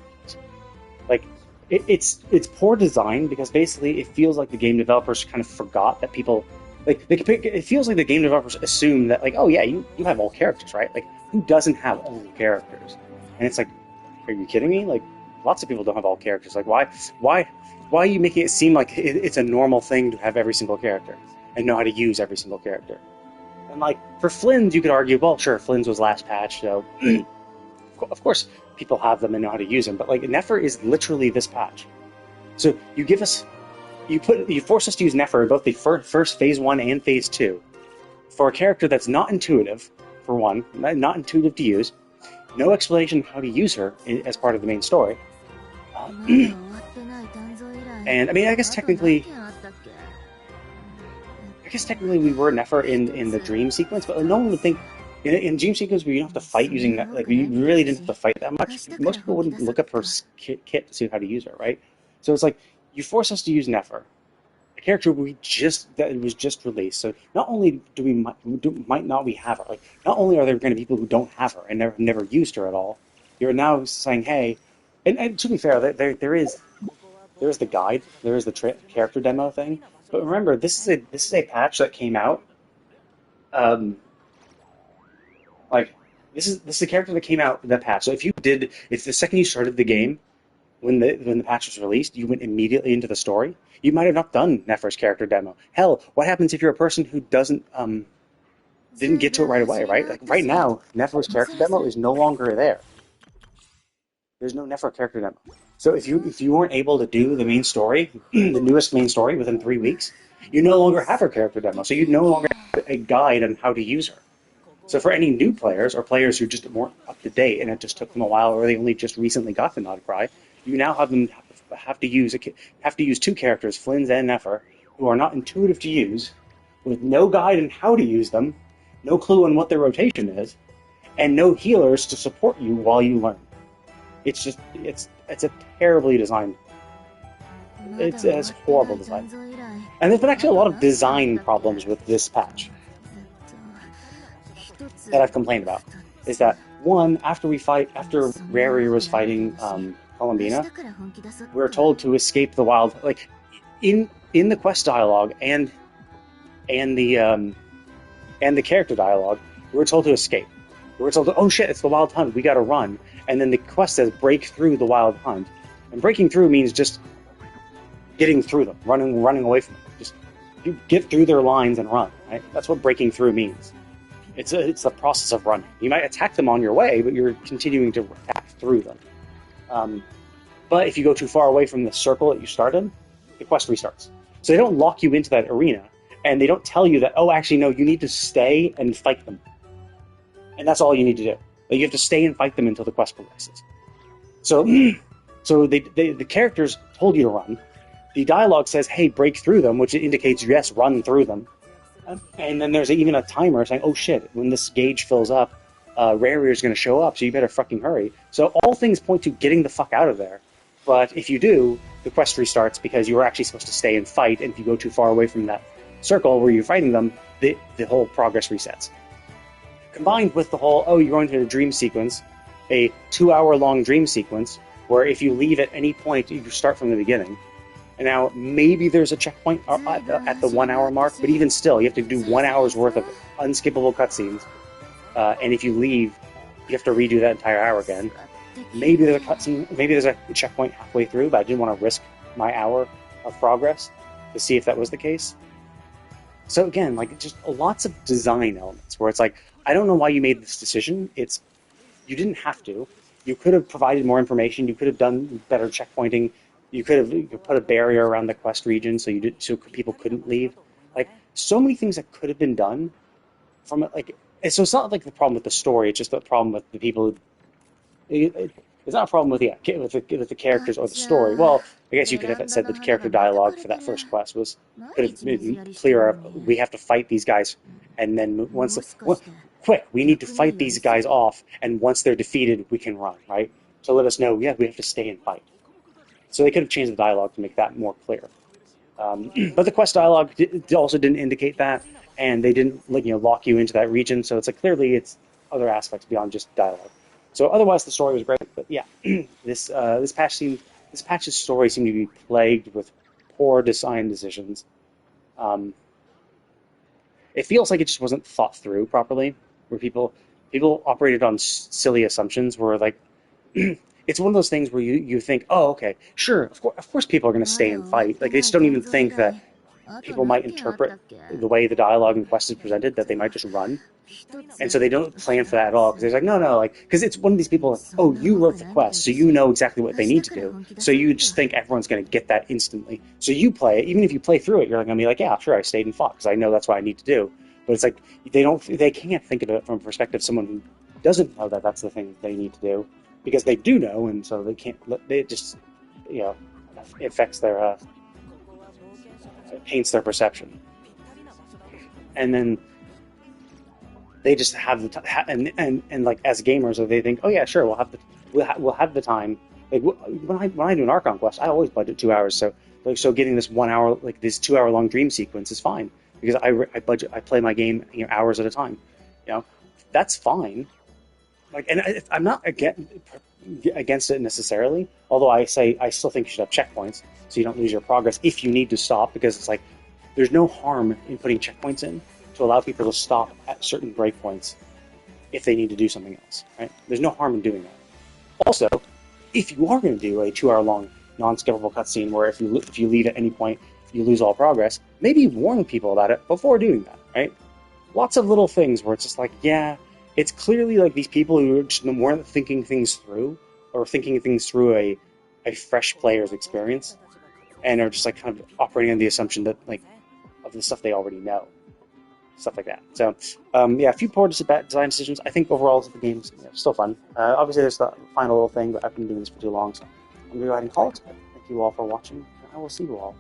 like it's poor design because basically it feels like the game developers kind of forgot that people. Like it feels like the game developers assume that like, oh yeah, you have all characters, right? Like who doesn't have all characters? And it's like, are you kidding me? Like lots of people don't have all characters. Like why are you making it seem like it's a normal thing to have every single character and know how to use every single character? And like for Flynn's, you could argue, well, sure, Flynn's was last patch, so of course people have them and know how to use them. But like Nefer is literally this patch, so you give us. You force us to use Nefer in both the first Phase 1 and Phase 2 for a character that's not intuitive, for one, not intuitive to use, no explanation how to use her as part of the main story. And I mean, I guess technically we were Nefer in the dream sequence, but no one would think in dream sequence where you don't have to fight using that. Like we really didn't have to fight that much. Most people wouldn't look up her kit to see how to use her, right? So it's like. You force us to use Nefer, a character that was just released. So not only might not we have her, like not only are there going to be people who don't have her and never used her at all, you're now saying, hey, and to be fair, there is the guide, there is the character demo thing. But remember, this is a patch that came out. Like this is a character that came out with that patch. So if the second you started the game. When the patch was released, you went immediately into the story. You might have not done Nefer's character demo. Hell, what happens if you're a person who didn't get to it right away, right? Like right now, Nefer's character demo is no longer there. There's no Nefer character demo. So if you weren't able to do the main story, the newest main story within 3 weeks, you no longer have her character demo. So you no longer have a guide on how to use her. So for any new players or players who just weren't up to date and it just took them a while or they only just recently got the Nodcry, you now have to use 2 characters, Flynn's and Nefer, who are not intuitive to use, with no guide on how to use them, no clue on what their rotation is, and no healers to support you while you learn. It's a terribly designed. It's a horrible design, and there's been actually a lot of design problems with this patch that I've complained about. Is that one after Rary was fighting. Columbina, we're told to escape the wild. Like in the quest dialogue and the character dialogue, we're told to escape. We're told, oh shit, it's the wild hunt. We got to run. And then the quest says break through the wild hunt. And breaking through means just getting through them, running away from them. Just you get through their lines and run. Right? That's what breaking through means. It's the process of running. You might attack them on your way, but you're continuing to attack through them. But if you go too far away from the circle that you started, the quest restarts. So they don't lock you into that arena, and they don't tell you that, oh, actually, no, you need to stay and fight them. And that's all you need to do. Like, you have to stay and fight them until the quest progresses. So the characters told you to run. The dialogue says, hey, break through them, which indicates, yes, run through them. And then there's even a timer saying, oh, shit, when this gauge fills up, Rary is going to show up, so you better fucking hurry. So all things point to getting the fuck out of there. But if you do, the quest restarts because you were actually supposed to stay and fight, and if you go too far away from that circle where you're fighting them, the whole progress resets. Combined with the whole, oh, you're going to a dream sequence, a 2-hour-long dream sequence, where if you leave at any point, you start from the beginning. And now, maybe there's a checkpoint at the 1 hour mark, but even still, you have to do 1 hour's worth of unskippable cutscenes. And if you leave, you have to redo that entire hour again. Maybe there's a cutscene, maybe there's a checkpoint halfway through, but I didn't want to risk my hour of progress to see if that was the case. So again, like, just lots of design elements where it's like, I don't know why you made this decision. You didn't have to. You could have provided more information. You could have done better checkpointing. You could have put a barrier around the quest region so people couldn't leave. Like, so many things that could have been done from it. Like, so it's not like the problem with the story. It's just the problem with the people. It's not a problem with the characters or the story. Well, I guess you could have said that the character dialogue for that first quest could have been clearer. We have to fight these guys, and then quick, we need to fight these guys off, and once they're defeated, we can run, right? So let us know, yeah, we have to stay and fight. So they could have changed the dialogue to make that more clear. But the quest dialogue also didn't indicate that, and they didn't lock you into that region. So it's like clearly it's other aspects beyond just dialogue. So otherwise the story was great, but yeah, this patch's story seemed to be plagued with poor design decisions. It feels like it just wasn't thought through properly, where people operated on silly assumptions. Where like, it's one of those things where you think, oh, okay, sure, of course people are going to stay and fight. Like, they just don't even think that people might interpret the way the dialogue and quest is presented, that they might just run. And so they don't plan for that at all, because they're like, no, like, because it's one of these people, like, oh, you wrote the quest, so you know exactly what they need to do. So you just think everyone's going to get that instantly. So you play it, even if you play through it, you're going to be like, yeah, sure, I stayed and fought, because I know that's what I need to do. But it's like, they can't think of it from a perspective of someone who doesn't know that that's the thing they need to do, because they do know, and so they can't, they just, it affects their, it paints their perception. And then they just have the and like, as gamers, they think, oh yeah, sure, we'll have the time. Like, when I do an Archon quest, I always budget 2 hours. So getting this 1 hour, like this 2 hour long dream sequence is fine, because I play my game hours at a time. That's fine. Like, and I'm not against it necessarily. Although I still think you should have checkpoints so you don't lose your progress if you need to stop, because it's like, there's no harm in putting checkpoints in to allow people to stop at certain breakpoints if they need to do something else, right? There's no harm in doing that. Also, if you are going to do a 2 hour long non-skippable cutscene where if you leave at any point, you lose all progress, maybe warn people about it before doing that, right? Lots of little things where it's just like, yeah, it's clearly like these people who just weren't thinking things through, or thinking things through a fresh player's experience, and are just like kind of operating on the assumption that, like, of the stuff they already know. Stuff like that. So, yeah, a few poor design decisions. I think overall the game's still fun. Obviously, there's the final little thing, but I've been doing this for too long, so I'm going to go ahead and call it. Thank you all for watching, and I will see you all